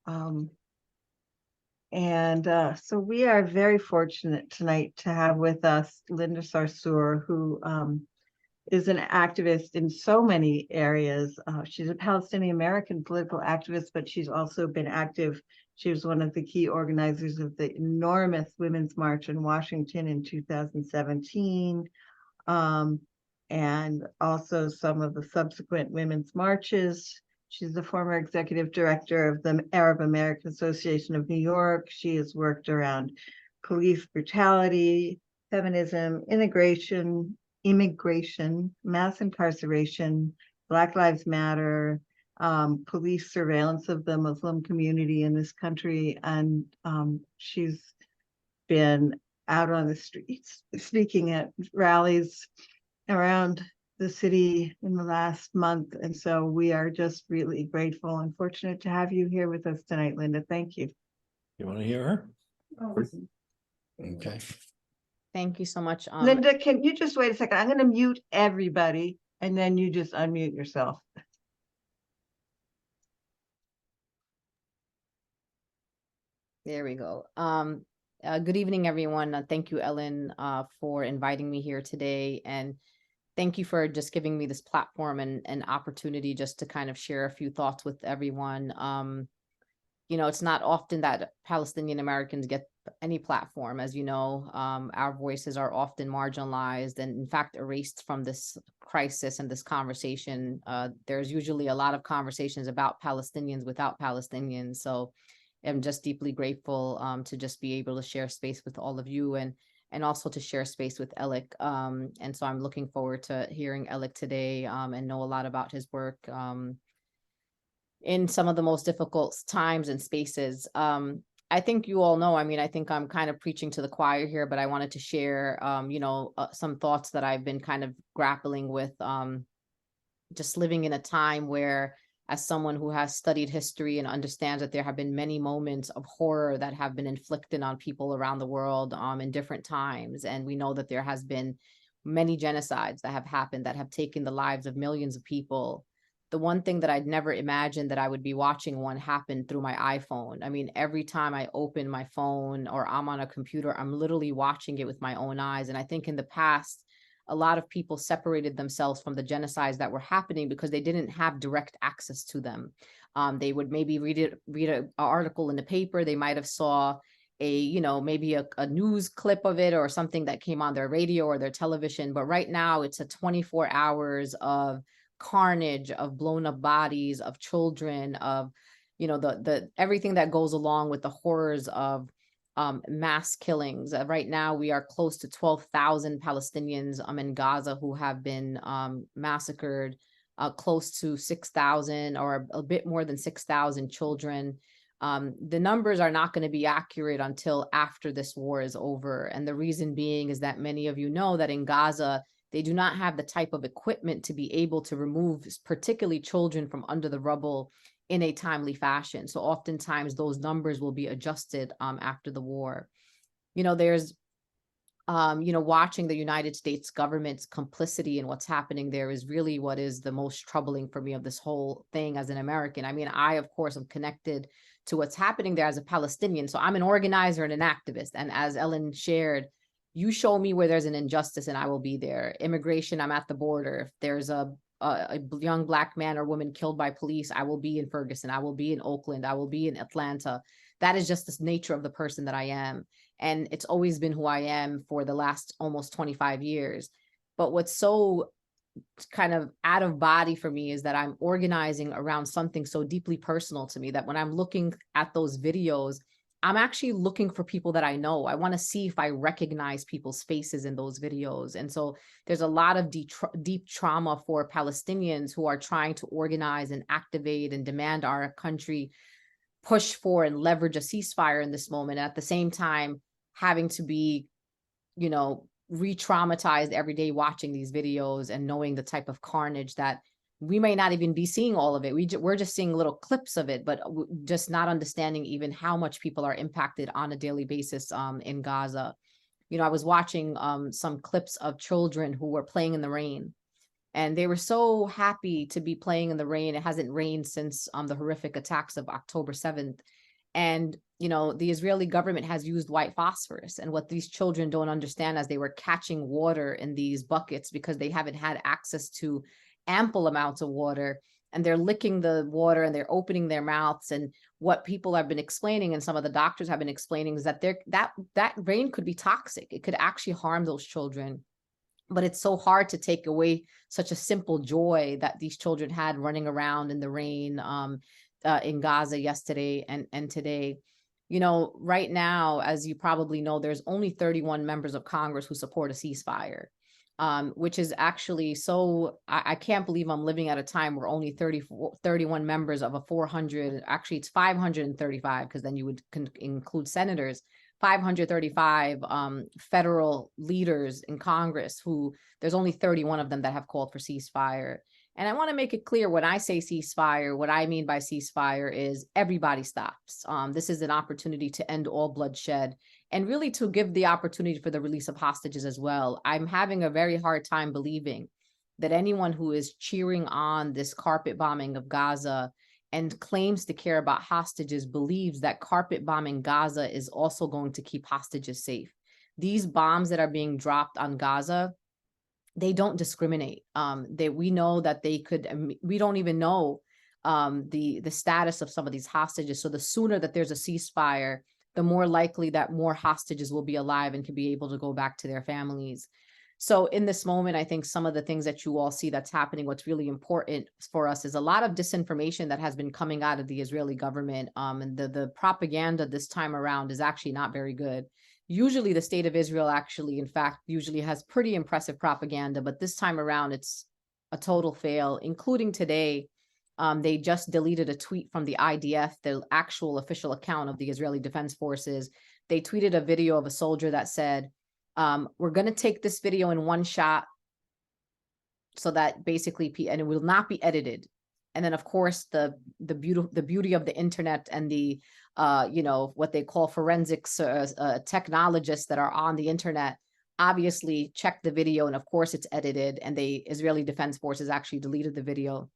So we are very fortunate tonight to have with us Linda Sarsour, who is an activist in so many areas. She's a Palestinian American political activist, but she's also been active. She was one of the key organizers of the enormous Women's March in Washington in 2017, and also some of the subsequent women's marches. She's the former executive director of the Arab American Association of New York. She has worked around police brutality, feminism, immigration, mass incarceration, Black Lives Matter, police surveillance of the Muslim community in this country. And she's been out on the streets speaking at rallies around the city in the last month. And so we are just really grateful and fortunate to have you here with us tonight, Linda. Thank you. You want to hear her? Oh. Okay. Thank you so much. Linda, can you just wait a second? I'm going to mute everybody and then you just unmute yourself. There we go. Good evening, everyone. Thank you, Ellen, for inviting me here today. And thank you for just giving me this platform and an opportunity just to kind of share a few thoughts with everyone. You know, it's not often that Palestinian Americans get any platform. As you know, our voices are often marginalized and in fact erased from this crisis and this conversation. There's usually a lot of conversations about Palestinians without Palestinians. So I'm just deeply grateful to just be able to share space with all of you and also to share space with Elik. And so I'm looking forward to hearing Elik today and know a lot about his work in some of the most difficult times and spaces. I think you all know, I mean, I think I'm kind of preaching to the choir here, but I wanted to share, you know, some thoughts that I've been kind of grappling with, just living in a time where, as someone who has studied history and understands that there have been many moments of horror that have been inflicted on people around the world in different times. And we know that there has been many genocides that have happened that have taken the lives of millions of people. The one thing that I'd never imagined that I would be watching one happen through my iPhone. I mean, every time I open my phone or I'm on a computer, I'm literally watching it with my own eyes. And I think in the past, a lot of people separated themselves from the genocides that were happening because they didn't have direct access to them. They would maybe read an article in the paper. They might have saw maybe a news clip of it or something that came on their radio or their television. But right now it's a 24 hours of carnage, of blown up bodies, of children, of, you know, the everything that goes along with the horrors of mass killings. Right now, we are close to 12,000 Palestinians in Gaza who have been massacred, close to 6,000 or a bit more than 6,000 children. The numbers are not going to be accurate until after this war is over. And the reason being is that many of you know that in Gaza, they do not have the type of equipment to be able to remove particularly children from under the rubble in a timely fashion. So oftentimes those numbers will be adjusted after the war. You know, there's, watching the United States government's complicity in what's happening there is really what is the most troubling for me of this whole thing as an American. I mean, I, of course, am connected to what's happening there as a Palestinian. So I'm an organizer and an activist. And as Ellen shared, you show me where there's an injustice and I will be there. Immigration, I'm at the border. If there's a young Black man or woman killed by police, I will be in Ferguson, I will be in Oakland, I will be in Atlanta. That is just the nature of the person that I am. And it's always been who I am for the last almost 25 years. But what's so kind of out of body for me is that I'm organizing around something so deeply personal to me that when I'm looking at those videos, I'm actually looking for people that I know. I want to see if I recognize people's faces in those videos. And so there's a lot of deep trauma for Palestinians who are trying to organize and activate and demand our country push for and leverage a ceasefire in this moment. And at the same time, having to be, you know, re-traumatized every day watching these videos and knowing the type of carnage that we may not even be seeing all of it. We're just seeing little clips of it, but just not understanding even how much people are impacted on a daily basis in Gaza. You know, I was watching some clips of children who were playing in the rain. And they were so happy to be playing in the rain. It hasn't rained since the horrific attacks of October 7th. And, you know, the Israeli government has used white phosphorus. And what these children don't understand, as they were catching water in these buckets because they haven't had access to ample amounts of water, and they're licking the water and they're opening their mouths. And what people have been explaining, and some of the doctors have been explaining, is that that rain could be toxic. It could actually harm those children. But it's so hard to take away such a simple joy that these children had running around in the rain in Gaza yesterday and today. You know, right now, as you probably know, there's only 31 members of Congress who support a ceasefire, which is actually so, I can't believe I'm living at a time where only 31 members of a 400, actually it's 535, because then you would include senators, 535 federal leaders in Congress, who there's only 31 of them that have called for ceasefire. And I want to make it clear, when I say ceasefire, what I mean by ceasefire is everybody stops. This is an opportunity to end all bloodshed and really to give the opportunity for the release of hostages as well. I'm having a very hard time believing that anyone who is cheering on this carpet bombing of Gaza and claims to care about hostages believes that carpet bombing Gaza is also going to keep hostages safe. These bombs that are being dropped on Gaza, they don't discriminate. We know that they could, we don't even know the status of some of these hostages. So the sooner that there's a ceasefire, the more likely that more hostages will be alive and can be able to go back to their families. So in this moment, I think some of the things that you all see that's happening, what's really important for us is a lot of disinformation that has been coming out of the Israeli government. And the propaganda this time around is actually not very good. Usually the state of Israel actually, in fact, usually has pretty impressive propaganda, but this time around it's a total fail, including today. They just deleted a tweet from the IDF, the actual official account of the Israeli Defense Forces. They tweeted a video of a soldier that said, we're going to take this video in one shot so that basically, and it will not be edited. And then, of course, the beauty of the internet and the you know, what they call forensics technologists that are on the internet obviously check the video, and of course it's edited, and the Israeli Defense Forces actually deleted the video.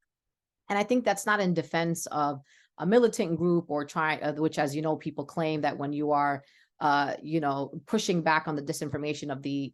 And I think that's not in defense of a militant group or trying, which, as you know, people claim that when you are you know, pushing back on the disinformation of the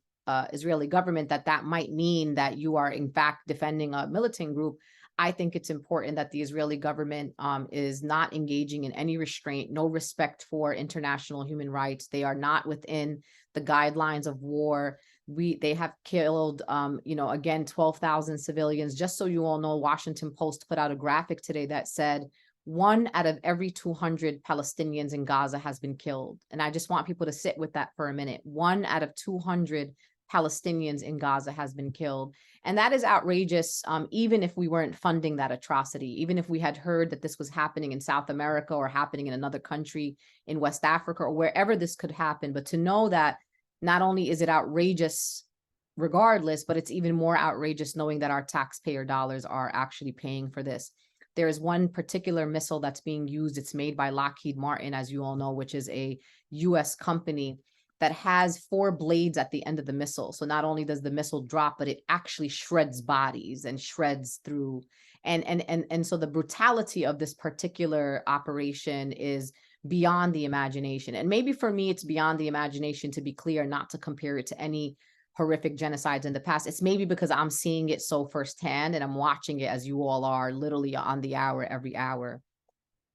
Israeli government, that might mean that you are in fact defending a militant group. I think it's important that the Israeli government is not engaging in any restraint, no respect for international human rights. They are not within the guidelines of war. They have killed, you know, again, 12,000 civilians. Just so you all know, Washington Post put out a graphic today that said 1 out of every 200 Palestinians in Gaza has been killed. And I just want people to sit with that for a minute. 1 out of 200 Palestinians in Gaza has been killed. And that is outrageous, even if we weren't funding that atrocity, even if we had heard that this was happening in South America or happening in another country in West Africa or wherever this could happen. But to know that not only is it outrageous regardless, but it's even more outrageous knowing that our taxpayer dollars are actually paying for this. There is one particular missile that's being used. It's made by Lockheed Martin, as you all know, which is a US company that has 4 blades at the end of the missile. So not only does the missile drop, but it actually shreds bodies and shreds through. And so the brutality of this particular operation is beyond the imagination. And maybe for me, it's beyond the imagination, to be clear, not to compare it to any horrific genocides in the past. It's maybe because I'm seeing it so firsthand and I'm watching it, as you all are, literally on the hour, every hour.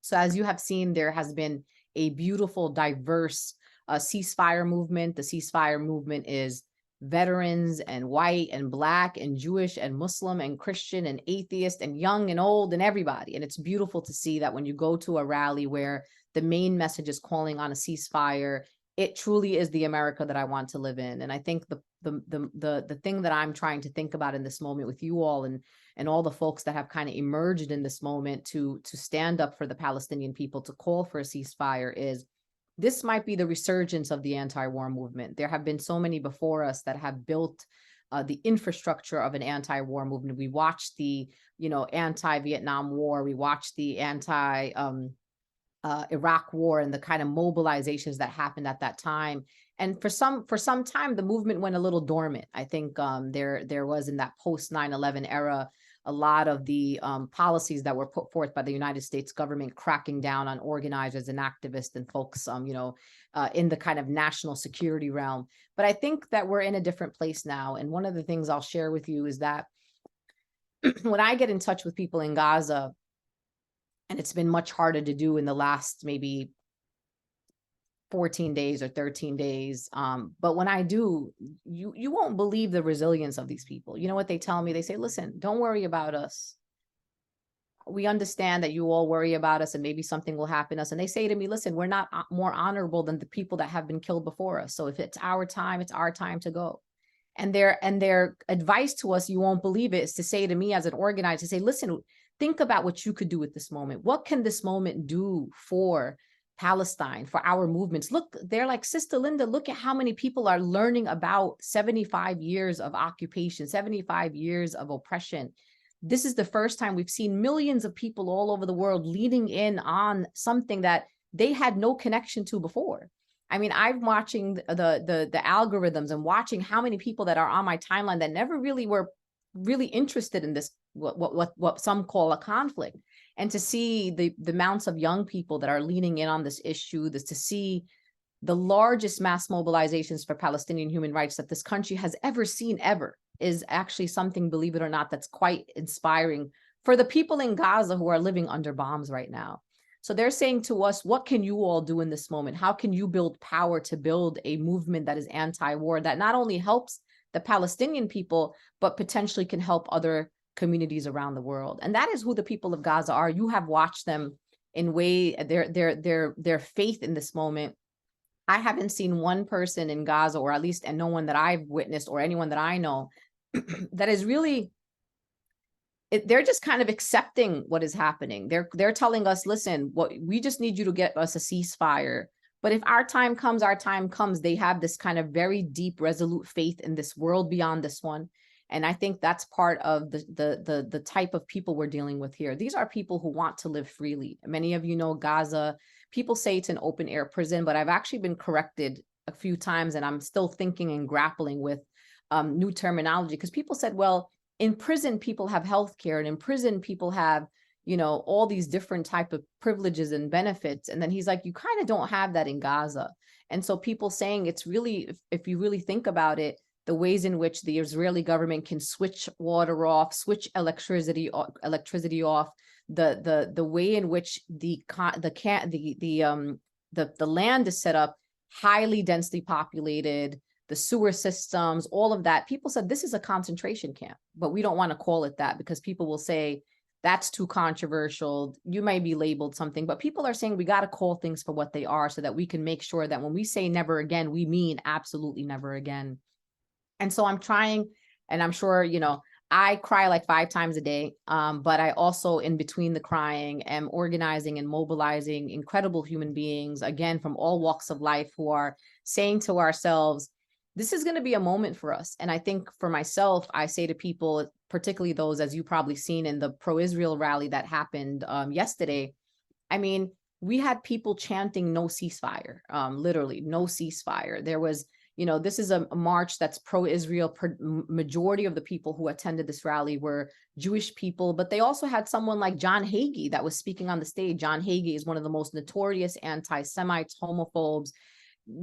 So as you have seen, there has been a beautiful, diverse ceasefire movement. The ceasefire movement is veterans and white and Black and Jewish and Muslim and Christian and atheist and young and old and everybody. And it's beautiful to see that when you go to a rally where the main message is calling on a ceasefire, it truly is the America that I want to live in. And I think the thing that I'm trying to think about in this moment with you all and all the folks that have kind of emerged in this moment to stand up for the Palestinian people, to call for a ceasefire, is this might be the resurgence of the anti-war movement. There have been so many before us that have built the infrastructure of an anti-war movement. We watched the, you know, anti-Vietnam War. We watched the Iraq war and the kind of mobilizations that happened at that time. And for some time, the movement went a little dormant. I think there was in that post 9/11 era, a lot of the policies that were put forth by the United States government cracking down on organizers and activists and folks, in the kind of national security realm. But I think that we're in a different place now. And one of the things I'll share with you is that when I get in touch with people in Gaza, and it's been much harder to do in the last maybe 14 days or 13 days. But when I do, you won't believe the resilience of these people. You know what they tell me? They say, listen, don't worry about us. We understand that you all worry about us and maybe something will happen to us. And they say to me, listen, we're not more honorable than the people that have been killed before us. So if it's our time to go. And their advice to us, you won't believe it, is to say to me as an organizer, to say, listen, think about what you could do at this moment. What can this moment do for Palestine, for our movements? Look, they're like, Sister Linda, look at how many people are learning about 75 years of occupation, 75 years of oppression. This is the first time we've seen millions of people all over the world leaning in on something that they had no connection to before. I mean, I'm watching the algorithms and watching how many people that are on my timeline that never really were really interested in this, what some call a conflict. And to see the amounts of young people that are leaning in on this issue, to see the largest mass mobilizations for Palestinian human rights that this country has ever seen ever, is actually something, believe it or not, that's quite inspiring for the people in Gaza who are living under bombs right now. So they're saying to us, what can you all do in this moment? How can you build power to build a movement that is anti-war, that not only helps the Palestinian people, but potentially can help other communities around the world? And that is who the people of Gaza are. You have watched them in their faith in this moment. I haven't seen one person in Gaza, or at least, and no one that I've witnessed or anyone that I know that is really, they're just kind of accepting what is happening. They're telling us, listen, we just need you to get us a ceasefire. But if our time comes, our time comes. They have this kind of very deep, resolute faith in this world beyond this one. And I think that's part of the type of people we're dealing with here. These are people who want to live freely. Many of you know Gaza. People say it's an open air prison, but I've actually been corrected a few times, and I'm still thinking and grappling with new terminology, because people said, well, in prison, people have healthcare, and in prison, people have, all these different type of privileges and benefits. And then he's like, you kind of don't have that in Gaza. And so people saying it's really, if you really think about it, the ways in which the Israeli government can switch water off, switch electricity off, the way in which the land is set up, highly densely populated, the sewer systems, all of that. People said this is a concentration camp, but we don't want to call it that because people will say that's too controversial. You might be labeled something, but people are saying we got to call things for what they are so that we can make sure that when we say never again, we mean absolutely never again. And so I'm trying, and I'm sure, I cry like 5 times a day, but I also, in between the crying, am organizing and mobilizing incredible human beings, again, from all walks of life, who are saying to ourselves, this is going to be a moment for us. And I think for myself, I say to people, particularly those, as you probably seen in the pro-Israel rally that happened yesterday, I mean, we had people chanting no ceasefire, literally no ceasefire. There was, this is a march that's pro-Israel. Majority of the people who attended this rally were Jewish people, but they also had someone like John Hagee that was speaking on the stage. John Hagee is one of the most notorious anti-Semites, homophobes,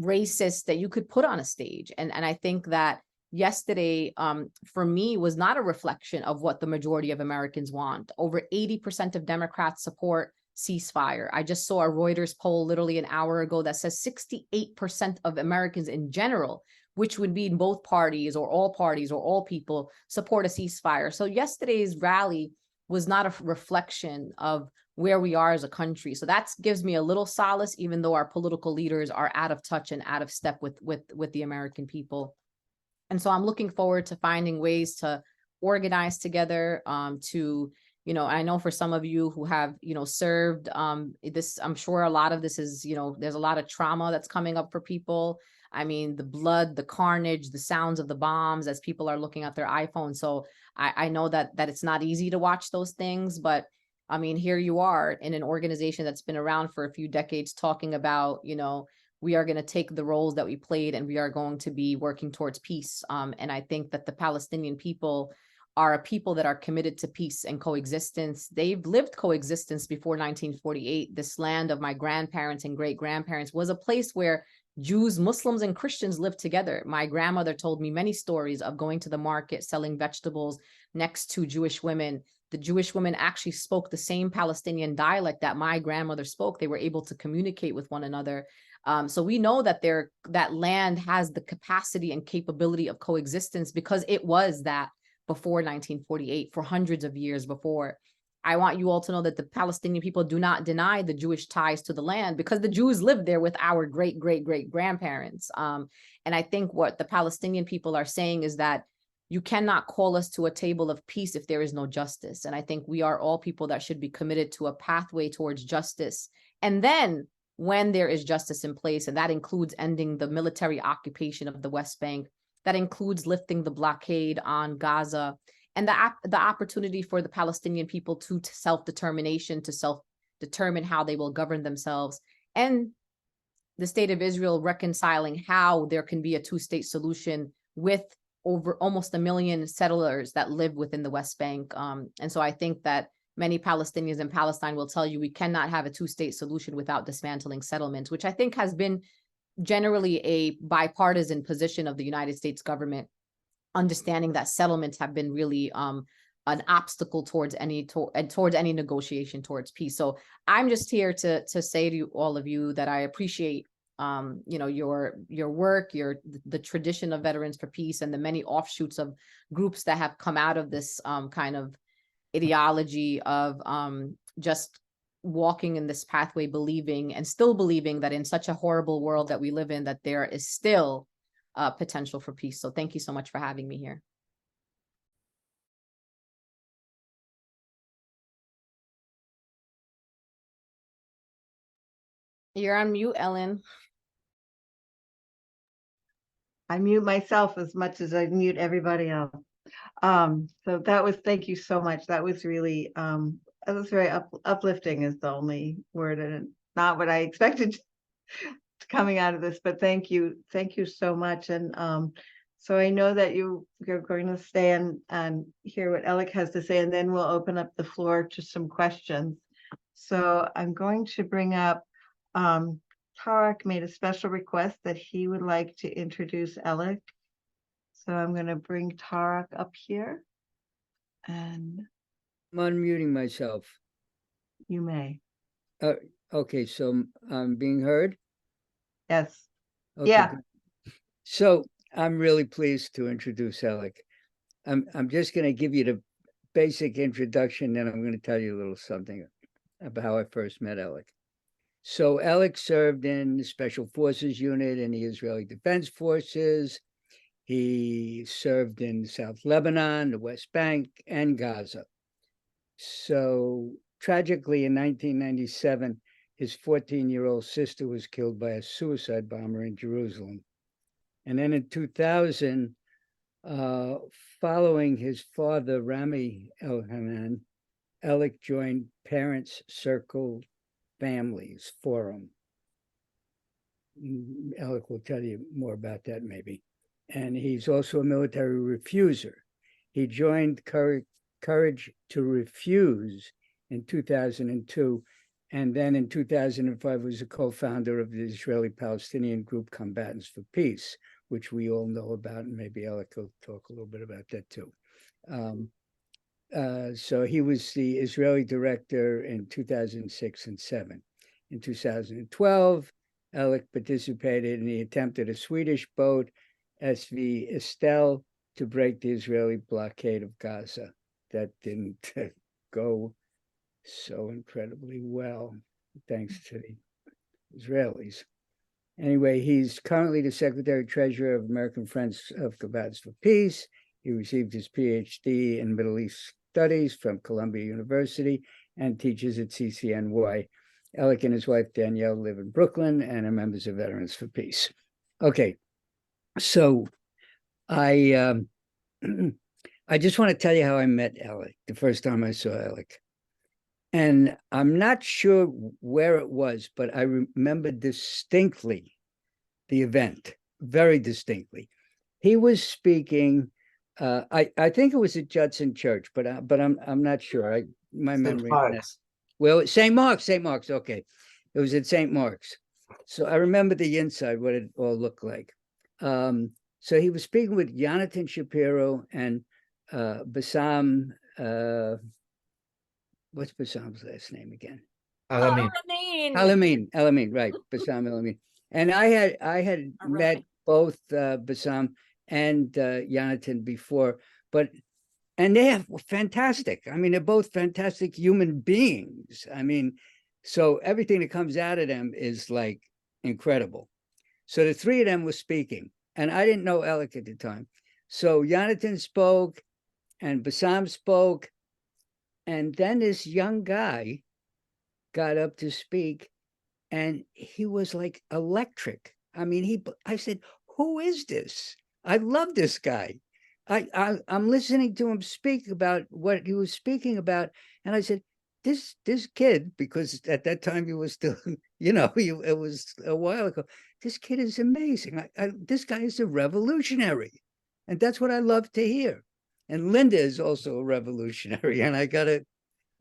racists that you could put on a stage. And I think that yesterday, for me, was not a reflection of what the majority of Americans want. Over 80% of Democrats support ceasefire. I just saw a Reuters poll literally an hour ago that says 68% of Americans in general, which would be in both parties or all people, support a ceasefire. So yesterday's rally was not a reflection of where we are as a country. So that gives me a little solace, even though our political leaders are out of touch and out of step with the American people. And so I'm looking forward to finding ways to organize together, to, I know for some of you who have, served this, I'm sure a lot of this is, there's a lot of trauma that's coming up for people. I mean, the blood, the carnage, the sounds of the bombs as people are looking at their iPhones. So I know that it's not easy to watch those things, but I mean, here you are in an organization that's been around for a few decades talking about, we are going to take the roles that we played and we are going to be working towards peace. And I think that the Palestinian people are a people that are committed to peace and coexistence. They've lived coexistence before 1948. This land of my grandparents and great-grandparents was a place where Jews, Muslims, and Christians lived together. My grandmother told me many stories of going to the market, selling vegetables next to Jewish women. The Jewish women actually spoke the same Palestinian dialect that my grandmother spoke. They were able to communicate with one another. So we know that that land has the capacity and capability of coexistence because it was that before 1948, for hundreds of years before. I want you all to know that the Palestinian people do not deny the Jewish ties to the land because the Jews lived there with our great-great-great-grandparents. And I think what the Palestinian people are saying is that you cannot call us to a table of peace if there is no justice. And I think we are all people that should be committed to a pathway towards justice. And then when there is justice in place, and that includes ending the military occupation of the West Bank, that includes lifting the blockade on Gaza, and the opportunity for the Palestinian people to self-determination, to self-determine how they will govern themselves, and the state of Israel reconciling how there can be a two-state solution with over almost 1 million settlers that live within the West Bank. And so I think that many Palestinians in Palestine will tell you we cannot have a two-state solution without dismantling settlements, which I think has been generally a bipartisan position of the United States government, understanding that settlements have been really an obstacle towards any negotiation towards peace. So I'm just here to say to all of you that I appreciate your work, the tradition of Veterans for Peace, and the many offshoots of groups that have come out of this kind of ideology of just walking in this pathway, believing and still believing that in such a horrible world that we live in, that there is still potential for peace. So thank you so much for having me here. You're on mute, Ellen. I mute myself as much as I mute everybody else. So thank you so much. That was really, that was very uplifting is the only word, and not what I expected coming out of this, but thank you so much. And so I know that you're going to stay and hear what Elik has to say, and then we'll open up the floor to some questions. So I'm going to bring up, Tarek made a special request that he would like to introduce Elik. So I'm going to bring Tarek up here, and I'm unmuting myself. you may. Okay, so I'm being heard? Yes. Okay, Yeah. good. So I'm really pleased to introduce Elik. I'm just going to give you the basic introduction, then I'm going to tell you a little something about how I first met Elik. So Elik served in the Special Forces Unit in the Israeli Defense Forces. He served in South Lebanon, the West Bank, and Gaza. So tragically, in 1997, his 14-year-old sister was killed by a suicide bomber in Jerusalem. And then in 2000, following his father, Elik Elhanan, Elik joined Parents Circle Families Forum. Elik will tell you more about that maybe. And he's also a military refuser. He joined Courage to Refuse in 2002, and then in 2005 was a co-founder of the Israeli-Palestinian group Combatants for Peace, which we all know about, and maybe Elik will talk a little bit about that too. So he was the Israeli director in 2006 and 2007. In 2012, Elik participated in the attempt at a Swedish boat, SV Estelle, to break the Israeli blockade of Gaza. That didn't go so incredibly well, thanks to the Israelis. Anyway, he's currently the Secretary-Treasurer of American Friends of Combatants for Peace. He received his PhD in Middle East Studies from Columbia University and teaches at CCNY. Elik and his wife, Danielle, live in Brooklyn and are members of Veterans for Peace. Okay, so I just want to tell you how I met Elik the first time I saw Elik. And I'm not sure where it was, but I remember distinctly the event, very distinctly. He was speaking. I think it was at Judson Church, but I'm not sure. My St. memory. Mark's. Well, St. Mark's. Okay, it was at St. Mark's. So I remember the inside, what it all looked like. So he was speaking with Jonathan Shapiro and Bassam. What's Bassam's last name again? Alamin. Elamin, right? Bassam Elamin. And I had met both Bassam and Jonathan before, and they were fantastic. I mean, they're both fantastic human beings. I mean, so everything that comes out of them is like incredible. So the three of them were speaking, and I didn't know Elik at the time. So Jonathan spoke, and Bassam spoke, and then this young guy got up to speak, and he was like electric. I mean, I said, who is this? I love this guy. I'm listening to him speak about what he was speaking about, and I said, this kid, because at that time he was still, it was a while ago. This kid is amazing. This guy is a revolutionary, and that's what I love to hear. And Linda is also a revolutionary, and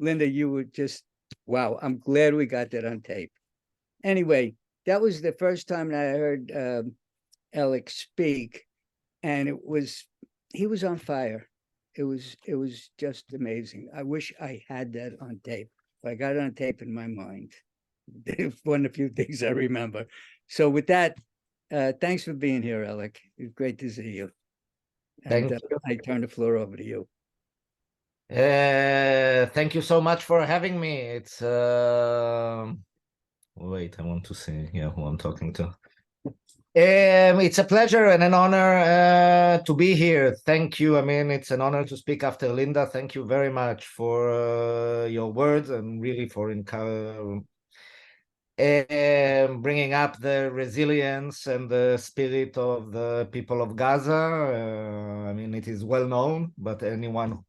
Linda, you were just, wow. I'm glad we got that on tape. Anyway, that was the first time that I heard Elik speak, and he was on fire. It was just amazing. I wish I had that on tape. I got it on tape in my mind. It's one of the few things I remember. So with that, thanks for being here, Elik. It's great to see you. Thank And you. I turn the floor over to you. Thank you so much for having me. It's wait, I want to see who I'm talking to. It's a pleasure and an honor to be here. Thank you. I mean, it's an honor to speak after Linda. Thank you very much for your words and really for bringing up the resilience and the spirit of the people of Gaza. I mean, it is well known, but anyone who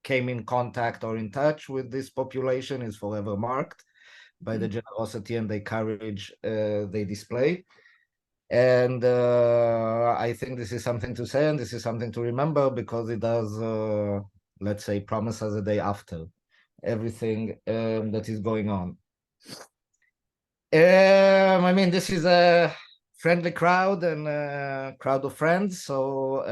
came in contact or in touch with this population is forever marked by the generosity and the courage they display. And I think this is something to say, and this is something to remember, because it does, let's say, promise us a day after everything that is going on. I mean, this is a friendly crowd and a crowd of friends, so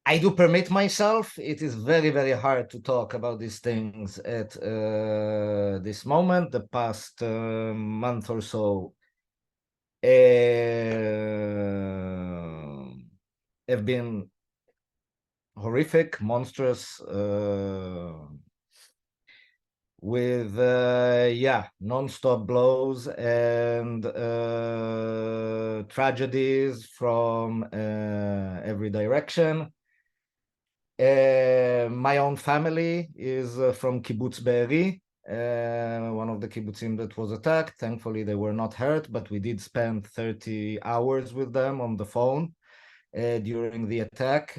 I do permit myself. It is very, very hard to talk about these things at this moment. The past month or so have been horrific, monstrous, with non-stop blows and tragedies from every direction. My own family is from Kibbutz Be'eri, one of the kibbutzim that was attacked. Thankfully, they were not hurt, but we did spend 30 hours with them on the phone during the attack,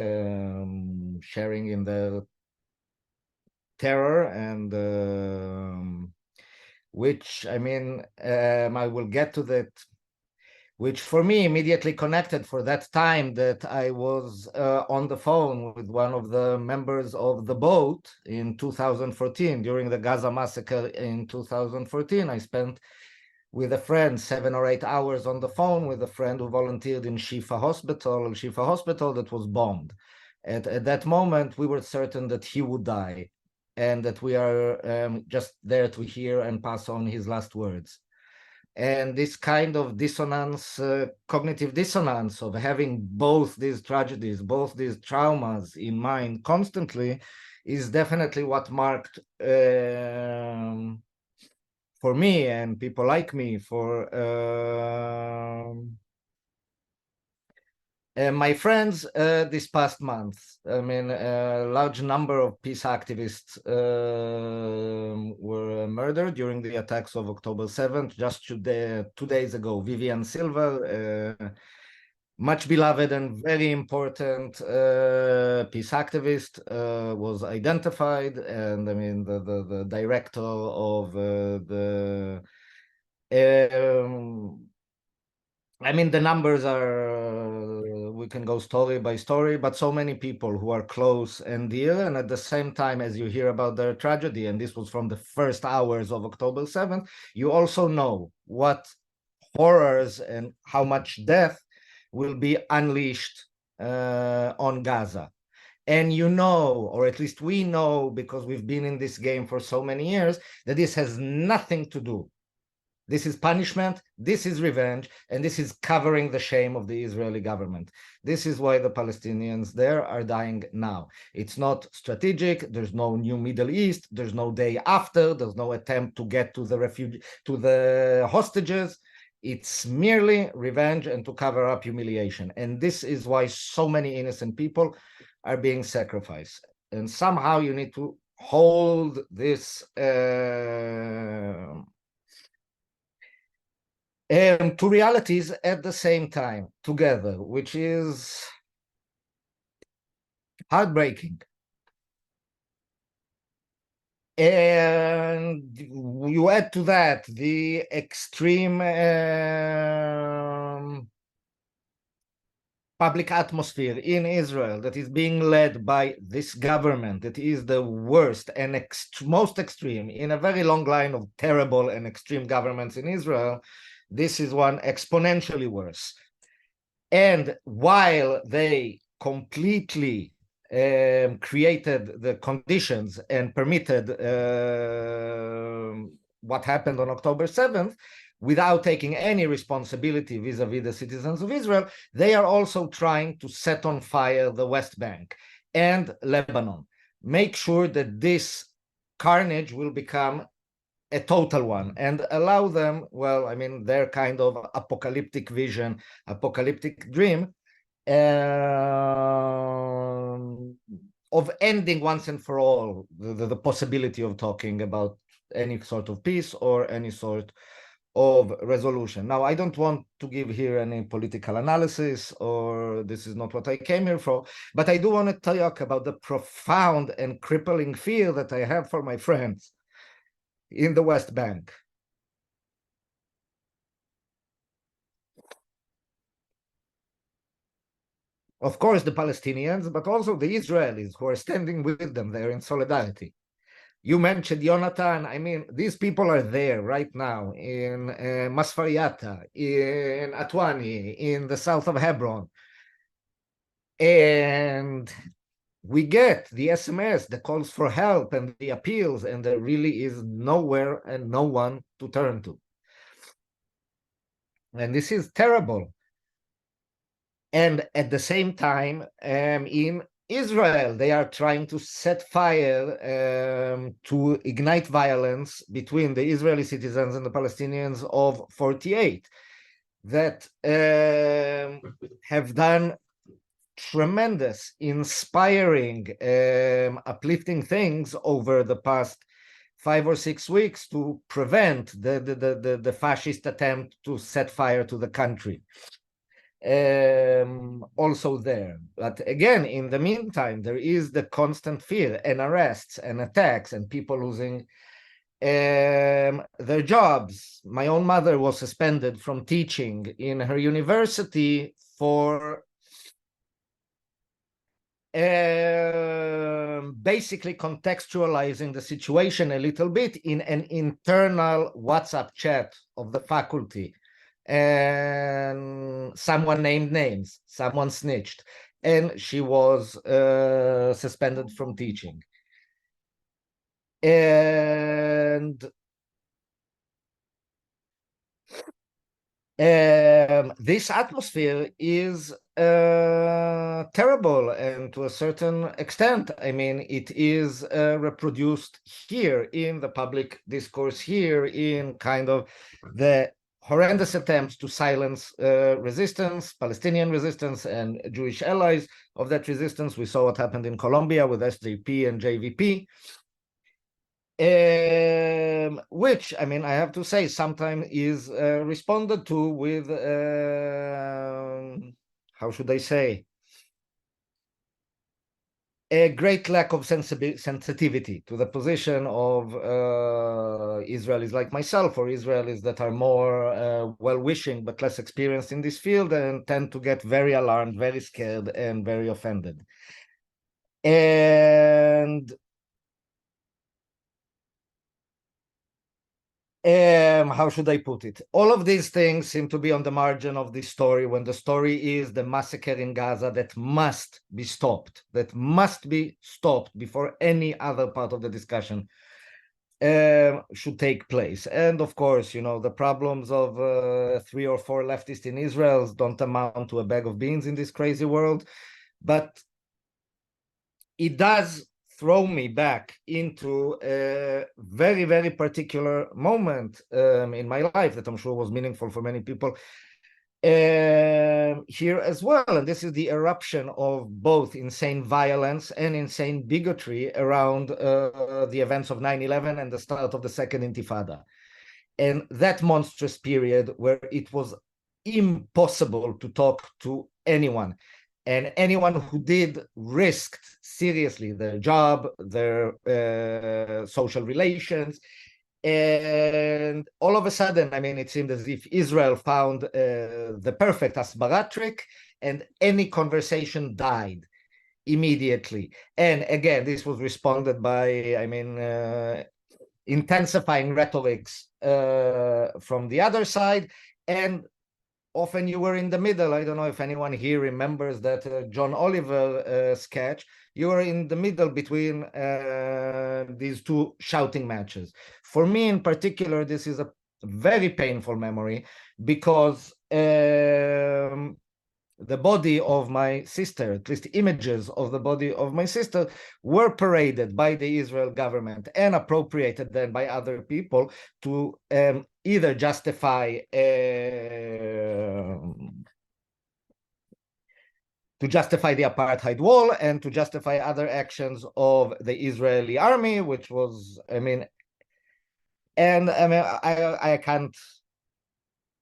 sharing in the terror, and which, I mean, I will get to that, which for me immediately connected for that time that I was on the phone with one of the members of the boat in 2014, during the Gaza massacre in 2014. I spent with a friend 7 or 8 hours on the phone with a friend who volunteered in Shifa Hospital that was bombed. At that moment, we were certain that he would die, and that we are just there to hear and pass on his last words. And this kind of dissonance, cognitive dissonance of having both these tragedies, both these traumas in mind constantly, is definitely what marked for me and people like me for my friends this past month. I mean, a large number of peace activists were murdered during the attacks of October 7th. Just 2 days ago, Vivian Silver, much beloved and very important peace activist was identified, and I mean the director of I mean, the numbers are, we can go story by story, but so many people who are close and dear. And at the same time, as you hear about their tragedy, and this was from the first hours of October 7th, you also know what horrors and how much death will be unleashed on Gaza. And you know, or at least we know, because we've been in this game for so many years, that this has nothing to do. This is punishment, this is revenge, and this is covering the shame of the Israeli government. This is why the Palestinians there are dying now. It's not strategic, there's no new Middle East, there's no day after, there's no attempt to get to the hostages. It's merely revenge and to cover up humiliation. And this is why so many innocent people are being sacrificed. And somehow you need to hold this two realities at the same time together, which is heartbreaking. And you add to that the extreme public atmosphere in Israel that is being led by this government, that is the worst and most extreme in a very long line of terrible and extreme governments in Israel. This is one exponentially worse. And while they completely created the conditions and permitted what happened on October 7th, without taking any responsibility vis-a-vis the citizens of Israel, they are also trying to set on fire the West Bank and Lebanon. Make sure that this carnage will become a total one and allow them, well, I mean, their kind of apocalyptic vision, apocalyptic dream of ending once and for all the possibility of talking about any sort of peace or any sort of resolution. Now, I don't want to give here any political analysis, or this is not what I came here for, but I do want to talk about the profound and crippling fear that I have for my friends in the West Bank. Of course, the Palestinians, but also the Israelis who are standing with them there in solidarity. You mentioned Jonathan. I mean, these people are there right now in Masfariata, in Atwani, in the south of Hebron. And we get the SMS, the calls for help and the appeals, and there really is nowhere and no one to turn to. And this is terrible. And at the same time, in Israel, they are trying to set fire to ignite violence between the Israeli citizens and the Palestinians of 48 that have done tremendous, inspiring, uplifting things over the past 5 or 6 weeks to prevent the fascist attempt to set fire to the country. Also there. But again, in the meantime, there is the constant fear and arrests and attacks and people losing their jobs. My own mother was suspended from teaching in her university for basically contextualizing the situation a little bit in an internal WhatsApp chat of the faculty. And someone named names, someone snitched, and she was suspended from teaching. And this atmosphere is terrible, and to a certain extent, I mean, it is reproduced here in the public discourse, here in kind of the horrendous attempts to silence resistance, Palestinian resistance, and Jewish allies of that resistance. We saw what happened in Colombia with SJP and JVP, which, I mean, I have to say, sometimes is responded to with, how should I say, a great lack of sensitivity to the position of Israelis like myself, or Israelis that are more well-wishing but less experienced in this field, and tend to get very alarmed, very scared, and very offended. And how should I put it? All of these things seem to be on the margin of the story, when the story is the massacre in Gaza that must be stopped, before any other part of the discussion should take place. And of course, you know, the problems of 3 or 4 leftists in Israel don't amount to a bag of beans in this crazy world, but it does throw me back into a very, very particular moment in my life that I'm sure was meaningful for many people here as well. And this is the eruption of both insane violence and insane bigotry around the events of 9/11 and the start of the Second Intifada. And that monstrous period where it was impossible to talk to anyone. And anyone who did risked seriously their job, their social relations. And all of a sudden, I mean, it seemed as if Israel found the perfect asbara trick, and any conversation died immediately. And again, this was responded by, I mean, intensifying rhetorics from the other side. And often you were in the middle. I don't know if anyone here remembers that John Oliver sketch. You were in the middle between these two shouting matches. For me in particular, this is a very painful memory, because the body of my sister, at least images of the body of my sister, were paraded by the Israel government and appropriated then by other people to either justify the apartheid wall and to justify other actions of the Israeli army, which was, I mean, and I mean,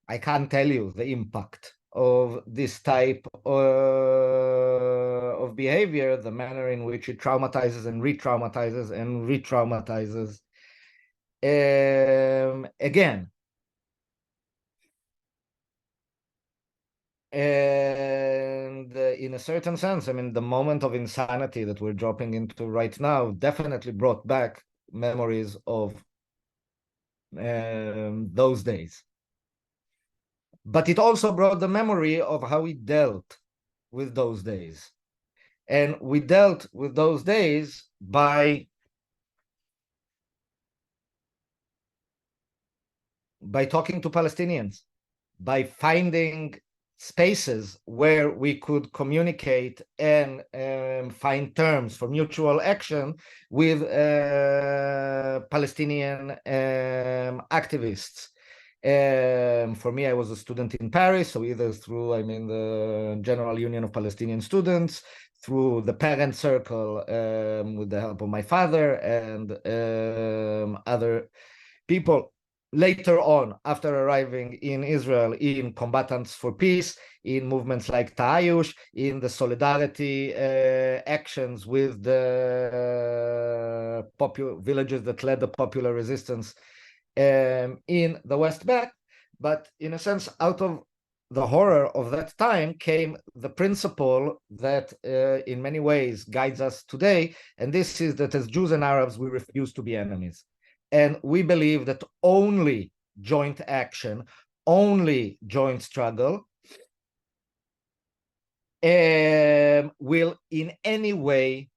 I can't tell you the impact of this type of behavior, the manner in which it traumatizes and re-traumatizes and re-traumatizes again. And in a certain sense, I mean, the moment of insanity that we're dropping into right now definitely brought back memories of those days. But it also brought the memory of how we dealt with those days. And we dealt with those days by talking to Palestinians, by finding spaces where we could communicate and find terms for mutual action with Palestinian activists. For me, I was a student in Paris, so either through, I mean, the General Union of Palestinian Students, through the parent circle, with the help of my father and other people. Later on, after arriving in Israel, in Combatants for Peace, in movements like Ta'ayush, in the solidarity actions with the villages that led the popular resistance in the West Bank. But in a sense, out of the horror of that time came the principle that in many ways guides us today, and this is that as Jews and Arabs, we refuse to be enemies. And we believe that only joint action, only joint struggle will in any way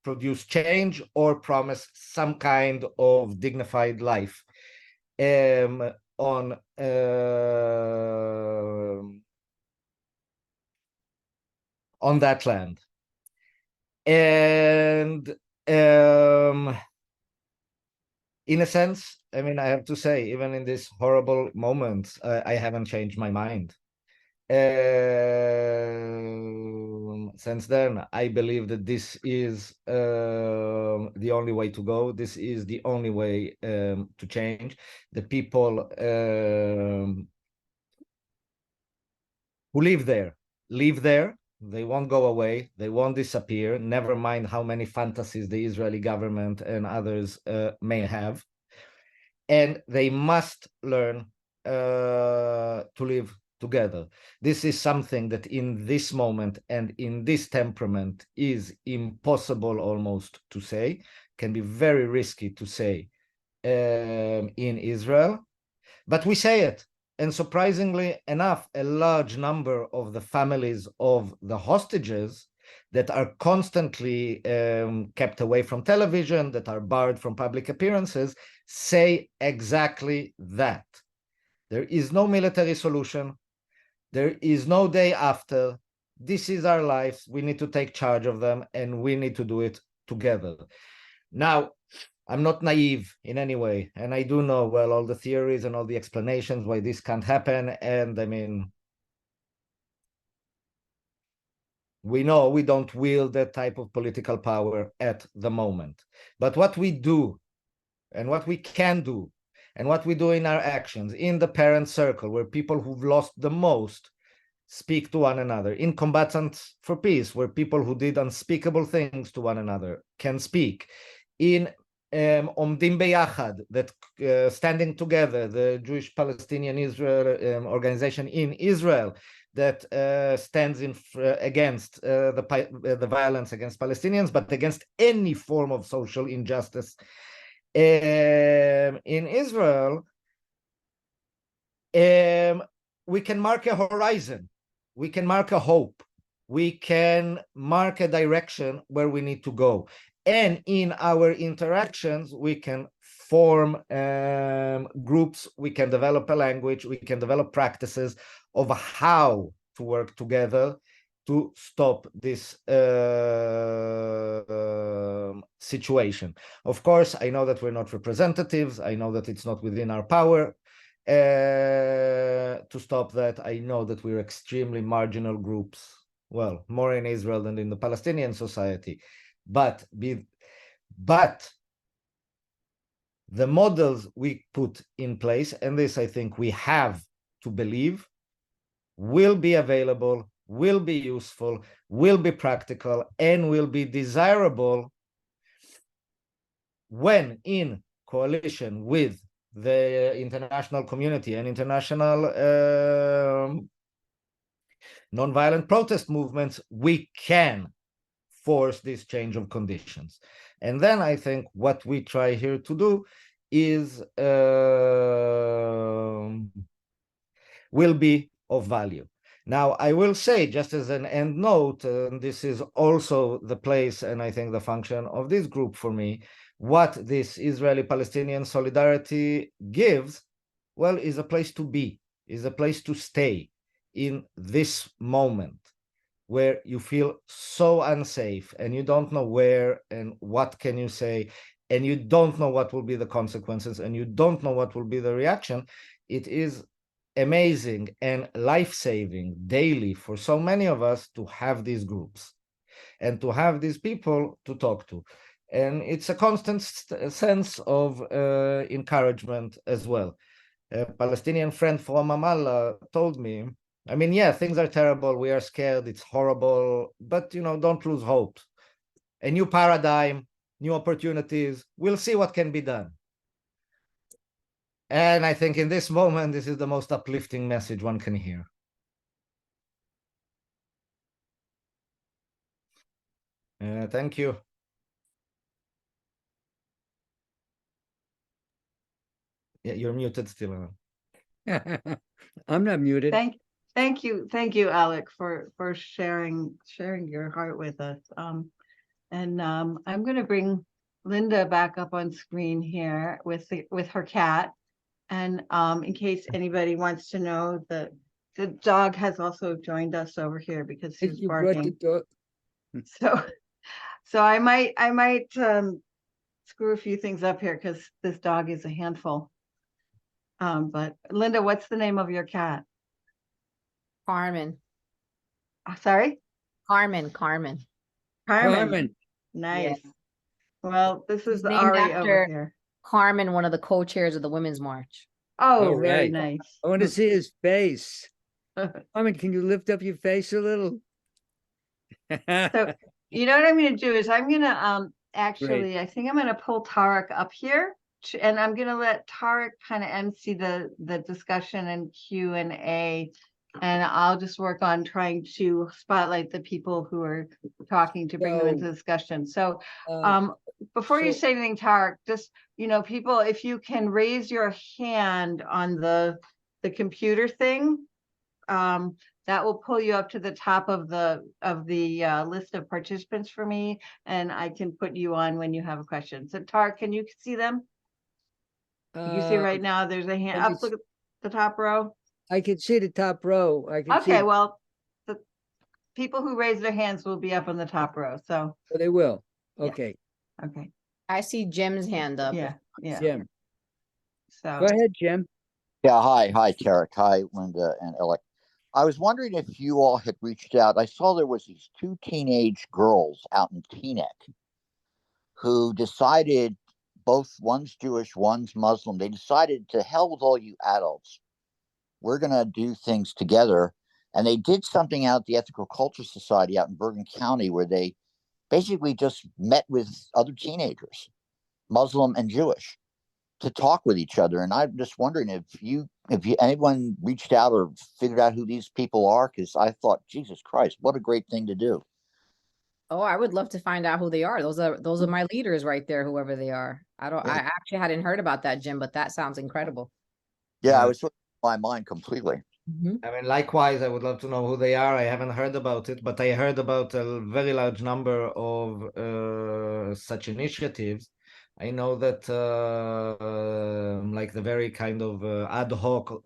produce change or promise some kind of dignified life on that land. And in a sense, I mean, I have to say, even in this horrible moment, I haven't changed my mind. Since then, I believe that this is the only way to go. This is the only way to change. The people who live there. They won't go away. They won't disappear. Never mind how many fantasies the Israeli government and others may have. And they must learn to live together. This is something that in this moment and in this temperament is impossible almost to say, can be very risky to say in Israel, but we say it. And surprisingly enough, a large number of the families of the hostages that are constantly kept away from television, that are barred from public appearances, say exactly that. There is no military solution. There is no day after. This is our lives. We need to take charge of them, and we need to do it together. Now, I'm not naive in any way, and I do know, well, all the theories and all the explanations why this can't happen, and I mean, we know we don't wield that type of political power at the moment. But what we do, and what we can do, and what we do in our actions, in the parent circle, where people who've lost the most speak to one another, in combatants for peace, where people who did unspeakable things to one another can speak, in Omdim Beyachad, that standing together, the Jewish Palestinian Israel organization in Israel that stands against the violence against Palestinians, but against any form of social injustice in Israel, we can mark a horizon, we can mark a hope, we can mark a direction where we need to go. And in our interactions, we can form groups, we can develop a language, we can develop practices of how to work together to stop this situation. Of course, I know that we're not representatives. I know that it's not within our power to stop that. I know that we're extremely marginal groups, well, more in Israel than in the Palestinian society. But the models we put in place, and this I think we have to believe, will be available, will be useful, will be practical, and will be desirable when in coalition with the international community and international nonviolent protest movements, we can force this change of conditions. And then I think what we try here to do is will be of value. Now, I will say, just as an end note, this is also the place, and I think the function of this group for me, what this Israeli-Palestinian solidarity gives, well, is a place to be, is a place to stay in this moment where you feel so unsafe and you don't know where and what can you say, and you don't know what will be the consequences, and you don't know what will be the reaction. It is amazing and life-saving daily for so many of us to have these groups and to have these people to talk to. And it's a constant sense of encouragement as well. A Palestinian friend from Ramallah told me, I mean, yeah, things are terrible, we are scared, it's horrible, but, you know, don't lose hope. A new paradigm, new opportunities, we'll see what can be done. And I think in this moment, this is the most uplifting message one can hear. Thank you. Yeah, you're muted still. I'm not muted. Thank you, Elik, for sharing your heart with us. I'm going to bring Linda back up on screen here with her cat. And in case anybody wants to know, the dog has also joined us over here because he's You brought the barking. dog. So I might screw a few things up here because this dog is a handful. But Linda, what's the name of your cat? Carmen. Sorry? Carmen. Carmen. Nice. Yeah. Well, this is Named Ari over after here. Carmen, one of the co-chairs of the Women's March. Oh, All very right. nice. I want to see his face. Carmen, can you lift up your face a little? So, you know what I'm gonna do is I'm gonna, actually, I think I'm gonna pull Tarek up here. And I'm gonna let Tarek kind of MC the discussion and Q&A. And I'll just work on trying to spotlight the people who are talking to bring them into the discussion. So, before you so- say anything, Tarek, just, people, if you can raise your hand on the computer thing, that will pull you up to the top of the list of participants for me, and I can put you on when you have a question. So Tarek, can you see them? You see right now there's a hand up, look at the top row. I can see the top row. I can see. Okay, well, the people who raise their hands will be up on the top row. So Oh, they will. Yeah. Okay. okay, I see Jim's hand up. yeah. Jim. So Go ahead, Jim. Yeah, hi, Tarek. Hi, Linda and Elik. I was wondering if you all had reached out. I saw there was these two teenage girls out in Teaneck who decided, both one's Jewish, one's Muslim. They decided, to hell with all you adults. We're going to do things together. And they did something out at the Ethical Culture Society out in Bergen County, where they basically just met with other teenagers, Muslim and Jewish, to talk with each other. And I'm just wondering if anyone reached out or figured out who these people are, because I thought, Jesus Christ, what a great thing to do. Oh, I would love to find out who they are. Those are my leaders right there, whoever they are. I actually hadn't heard about that, Jim, but that sounds incredible. Yeah, I was sort of in my mind completely. I mean, likewise, I would love to know who they are. I haven't heard about it, but I heard about a very large number of such initiatives. I know that like the very kind of ad hoc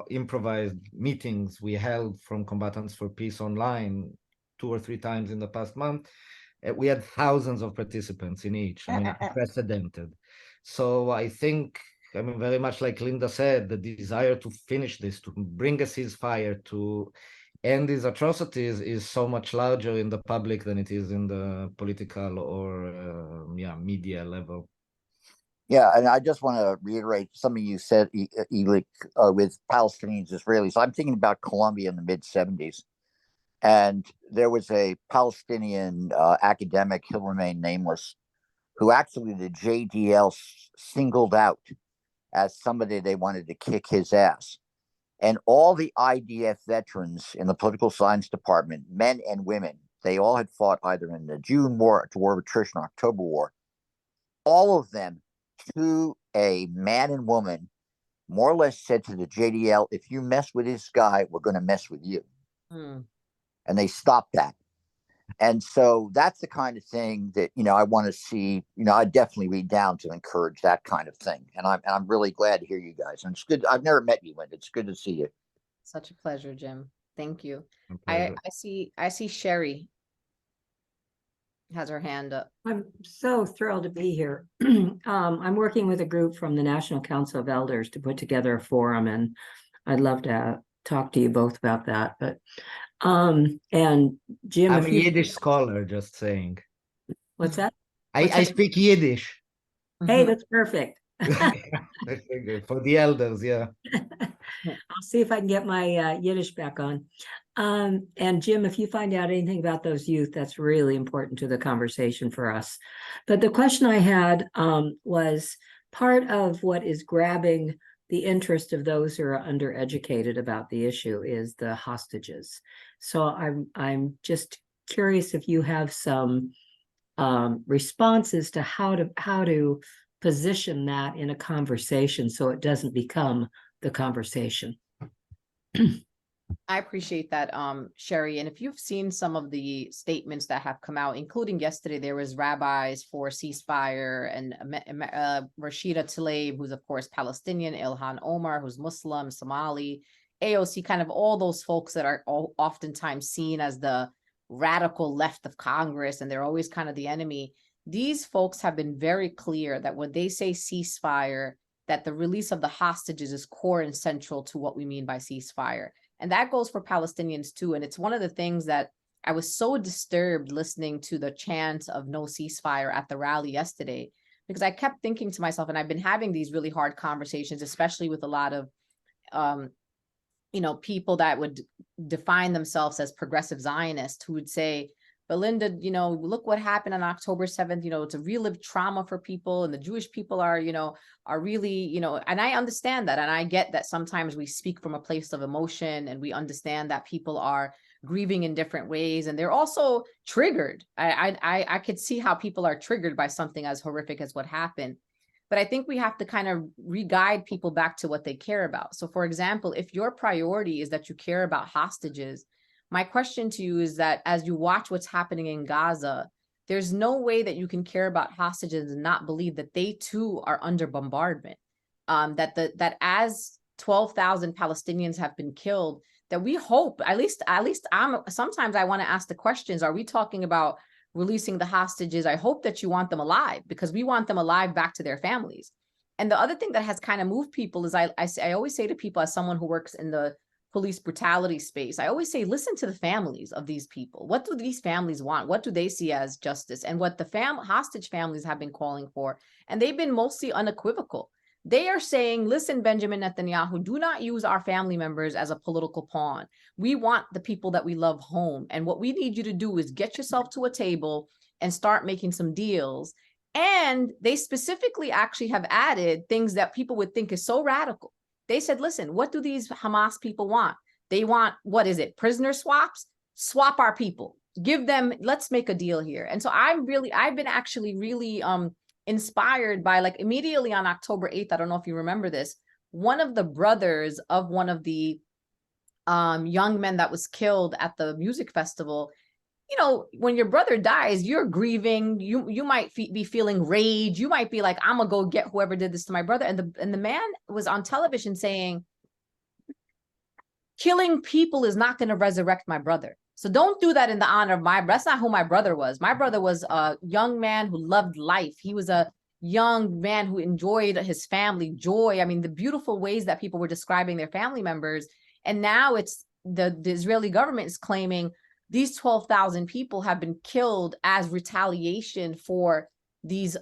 improvised meetings we held from Combatants for Peace online 2 or 3 times in the past month, we had thousands of participants in each. I mean, unprecedented. So I think, I mean, very much like Linda said, the desire to finish this, to bring a ceasefire, to end these atrocities is so much larger in the public than it is in the political or media level. Yeah, and I just want to reiterate something you said, Elik, with Palestinians, Israelis. I'm thinking about Colombia in the mid-'70s. And there was a Palestinian academic, he'll remain nameless, who actually the JDL singled out as somebody they wanted to kick his ass. And all the IDF veterans in the political science department, men and women, they all had fought either in the June War, the War of Attrition, or October War. All of them, to a man and woman, more or less said to the JDL, if you mess with this guy, we're going to mess with you. And they stopped that. And so that's the kind of thing that, I want to see, I definitely read down to encourage that kind of thing. And I'm really glad to hear you guys. And it's good. I've never met you, Linda. It's good to see you. Such a pleasure, Jim. Thank you. I see Sherry has her hand up. I'm so thrilled to be here. I'm working with a group from the National Council of Elders to put together a forum, and I'd love to talk to you both about that. But and Jim, I'm a Yiddish scholar, just saying. What's that? I speak Yiddish. Hey, that's perfect. For the elders, yeah. I'll see if I can get my Yiddish back on. And Jim, if you find out anything about those youth, that's really important to the conversation for us. But the question I had was part of what is grabbing the interest of those who are undereducated about the issue is the hostages. So I'm just curious if you have some responses to how to position that in a conversation so it doesn't become the conversation. I appreciate that, Sherry. And if you've seen some of the statements that have come out, including yesterday, there was rabbis for ceasefire and Rashida Tlaib, who's of course Palestinian, Ilhan Omar, who's Muslim, Somali, AOC, kind of all those folks that are oftentimes seen as the radical left of Congress, and they're always kind of the enemy. These folks have been very clear that when they say ceasefire, that the release of the hostages is core and central to what we mean by ceasefire. And that goes for Palestinians too. And it's one of the things that I was so disturbed listening to the chant of no ceasefire at the rally yesterday, because I kept thinking to myself, and I've been having these really hard conversations, especially with a lot of people that would define themselves as progressive Zionists who would say, but Linda, look what happened on October 7th. It's a relived trauma for people, and the Jewish people are really, and I understand that. And I get that sometimes we speak from a place of emotion, and we understand that people are grieving in different ways. And they're also triggered. I could see how people are triggered by something as horrific as what happened. But I think we have to kind of re-guide people back to what they care about. So for example, if your priority is that you care about hostages, my question to you is that as you watch what's happening in Gaza, there's no way that you can care about hostages and not believe that they too are under bombardment. That as 12,000 Palestinians have been killed, that we hope, at least sometimes I want to ask the questions, are we talking about releasing the hostages? I hope that you want them alive, because we want them alive back to their families. And the other thing that has kind of moved people is I always say to people, as someone who works in the police brutality space, I always say, listen to the families of these people. What do these families want? What do they see as justice? And what the hostage families have been calling for, and they've been mostly unequivocal. They are saying, listen, Benjamin Netanyahu, do not use our family members as a political pawn. We want the people that we love home. And what we need you to do is get yourself to a table and start making some deals. And they specifically actually have added things that people would think is so radical. They said, listen, what do these Hamas people want? They want, what is it? Prisoner swaps? Swap our people. Give them, let's make a deal here. And so I've been actually really inspired by, like, immediately on October 8th, I don't know if you remember this, one of the brothers of one of the young men that was killed at the music festival, when your brother dies, you're grieving, you might be feeling rage, you might be like, I'm gonna go get whoever did this to my brother. And the man was on television saying, killing people is not going to resurrect my brother. So don't do that in the honor of that's not who my brother was. My brother was a young man who loved life. He was a young man who enjoyed his family, joy. I mean, the beautiful ways that people were describing their family members. And now it's the Israeli government is claiming these 12,000 people have been killed as retaliation for these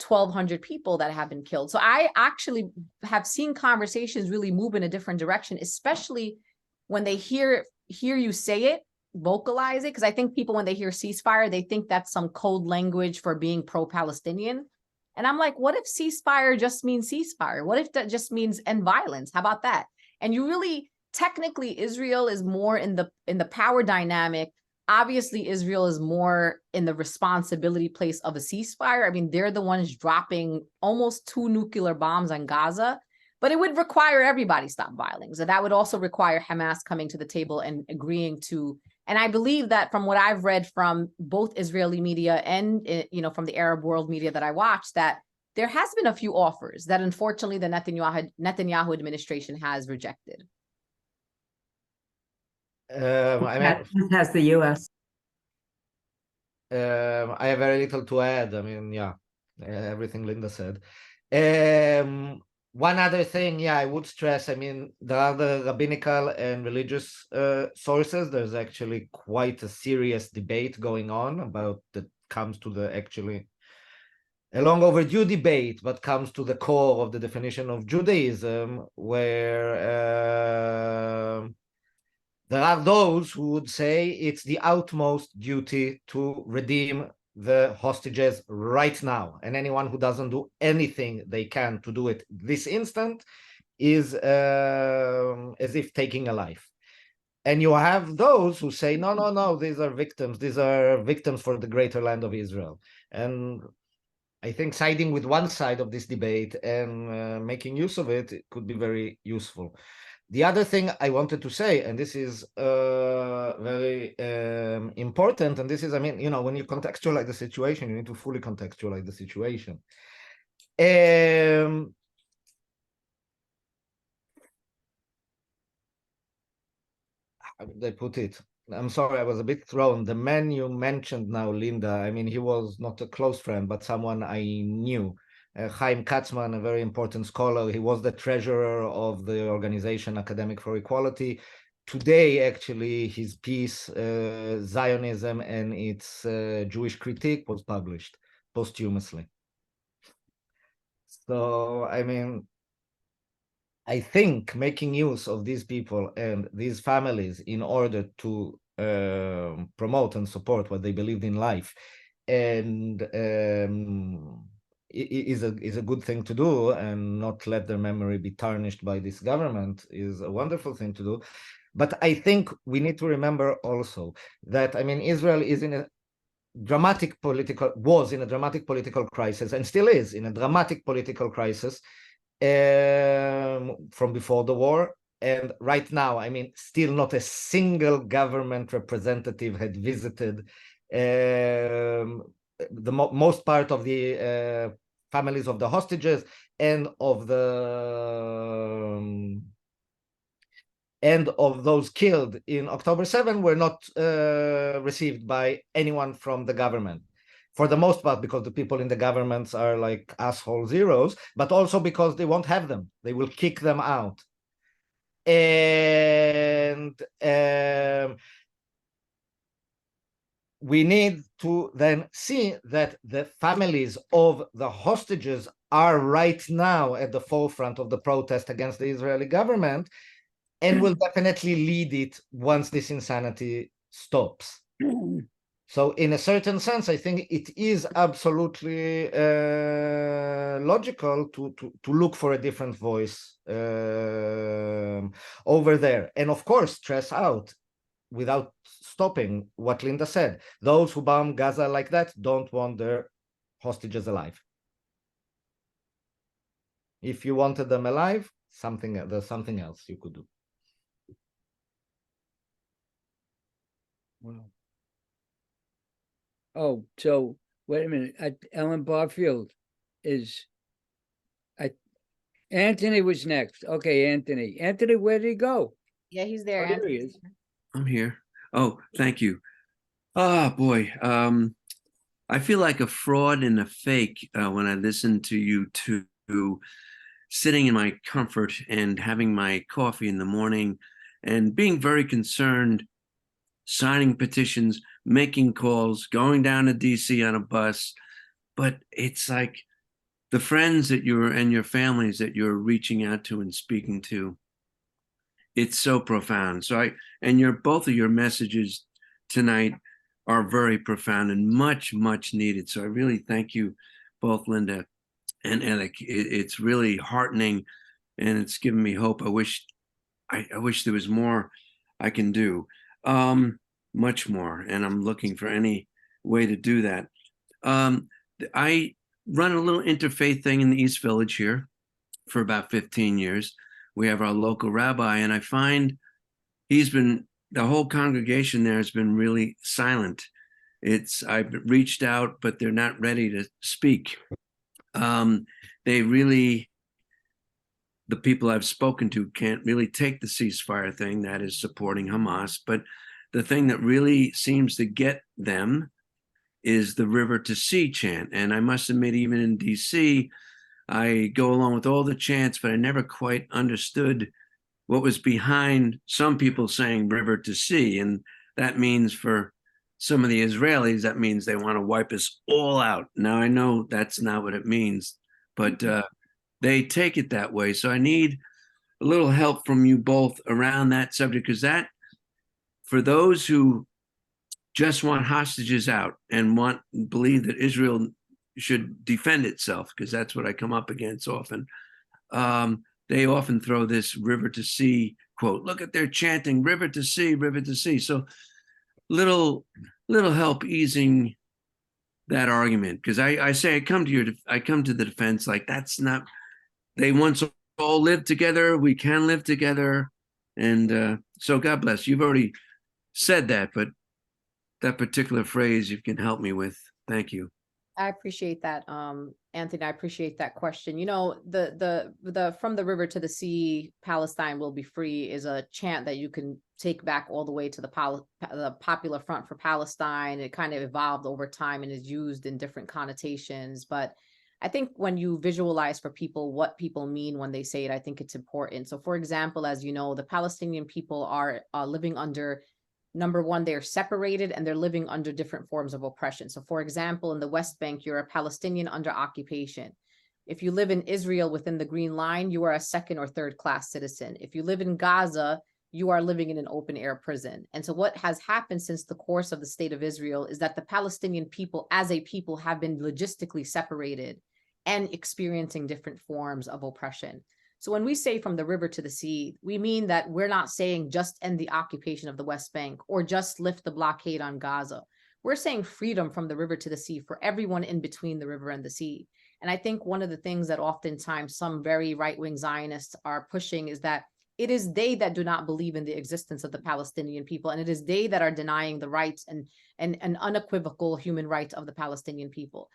1,200 people that have been killed. So I actually have seen conversations really move in a different direction, especially when they hear you say it, vocalize it. Because I think people, when they hear ceasefire, they think that's some code language for being pro-Palestinian. And I'm like, what if ceasefire just means ceasefire? What if that just means end violence? How about that? And you really, technically, Israel is more in the power dynamic. Obviously, Israel is more in the responsibility place of a ceasefire. I mean, they're the ones dropping almost 2 nuclear bombs on Gaza, but it would require everybody stop violence. And that would also require Hamas coming to the table and agreeing to, and I believe that from what I've read from both Israeli media and, from the Arab world media that I watched, that there has been a few offers that unfortunately the Netanyahu administration has rejected. That has the U.S. I have very little to add. I mean, yeah, everything Linda said. One other thing, I would stress, I mean, there are the rabbinical and religious sources. There's actually quite a serious debate going on about that comes to the actually a long overdue debate, but comes to the core of the definition of Judaism, where there are those who would say it's the utmost duty to redeem the hostages right now. And anyone who doesn't do anything they can to do it this instant is as if taking a life. And you have those who say, no, these are victims. These are victims for the greater land of Israel. And I think siding with one side of this debate and making use of it could be very useful. The other thing I wanted to say, and this is very important, and this is, I mean, when you contextualize the situation, you need to fully contextualize the situation. How did I put it? I'm sorry, I was a bit thrown. The man you mentioned now, Linda, I mean, he was not a close friend, but someone I knew. Chaim Katzman, a very important scholar. He was the treasurer of the organization Academic for Equality. Today, actually, his piece, Zionism and its Jewish Critique, was published posthumously. So, I mean, I think making use of these people and these families in order to promote and support what they believed in life, and is a good thing to do, and not let their memory be tarnished by this government is a wonderful thing to do. But I think we need to remember also that, I mean, Israel is in a was in a dramatic political crisis, and still is in a dramatic political crisis from before the war. And right now, I mean, still not a single government representative had visited the most part of the families of the hostages and of the and of those killed in October 7 were not received by anyone from the government. For the most part, because the people in the governments are like asshole zeros, but also because they won't have them. They will kick them out. And we need to then see that the families of the hostages are right now at the forefront of the protest against the Israeli government, and will definitely lead it once this insanity stops. So in a certain sense, I think it is absolutely logical to look for a different voice over there. And of course, stress out, without stopping, what Linda said. Those who bomb Gaza like that don't want their hostages alive. If you wanted them alive, there's something else you could do. Wow. Oh, so wait a minute. Ellen Barfield is. Anthony was next. Okay, Anthony. Anthony, where did he go? Yeah, he's there. Oh, there Anthony. he is. I'm here. Oh, thank you. Oh boy. I feel like a fraud and a fake when I listen to you two sitting in my comfort and having my coffee in the morning and being very concerned, signing petitions, making calls, going down to DC on a bus. But it's like the friends that and your families that you're reaching out to and speaking to. It's so profound. So both of your messages tonight are very profound and much, much needed. So I really thank you both, Linda and Elik. It's really heartening and it's given me hope. I wish there was more I can do, much more. And I'm looking for any way to do that. I run a little interfaith thing in the East Village here for about 15 years. We have our local rabbi, and I find the whole congregation there has been really silent. I've reached out, but they're not ready to speak. The people I've spoken to can't really take the ceasefire thing that is supporting Hamas, but the thing that really seems to get them is the river to sea chant. And I must admit, even in DC, I go along with all the chants, but I never quite understood what was behind some people saying river to sea. And that means for some of the Israelis, that means they want to wipe us all out. Now, I know that's not what it means, but they take it that way. So I need a little help from you both around that subject, because that, for those who just want hostages out and believe that Israel should defend itself, because that's what I come up against often. They often throw this river to sea quote. Look at their chanting river to sea, river to sea. So little help easing that argument, because I say I come to the defense like that's not. They once all lived together. We can live together, and so God bless. You've already said that, but that particular phrase you can help me with. Thank you. I appreciate that, Anthony. I appreciate that question. You know, the from the river to the sea, Palestine will be free is a chant that you can take back all the way to the Popular Front for Palestine. It kind of evolved over time and is used in different connotations. But I think when you visualize for people what people mean when they say it, I think it's important. So, for example, as you know, the Palestinian people are living under. Number one, they're separated and they're living under different forms of oppression. So, for example, in the West Bank, you're a Palestinian under occupation. If you live in Israel within the Green Line, you are a second or third class citizen. If you live in Gaza, you are living in an open air prison. And so what has happened since the course of the state of Israel is that the Palestinian people as a people have been logistically separated and experiencing different forms of oppression. So when we say from the river to the sea, we mean that we're not saying just end the occupation of the West Bank or just lift the blockade on Gaza. We're saying freedom from the river to the sea for everyone in between the river and the sea. And I think one of the things that oftentimes some very right-wing Zionists are pushing is that it is they that do not believe in the existence of the Palestinian people, and it is they that are denying the rights and unequivocal human rights of the Palestinian people.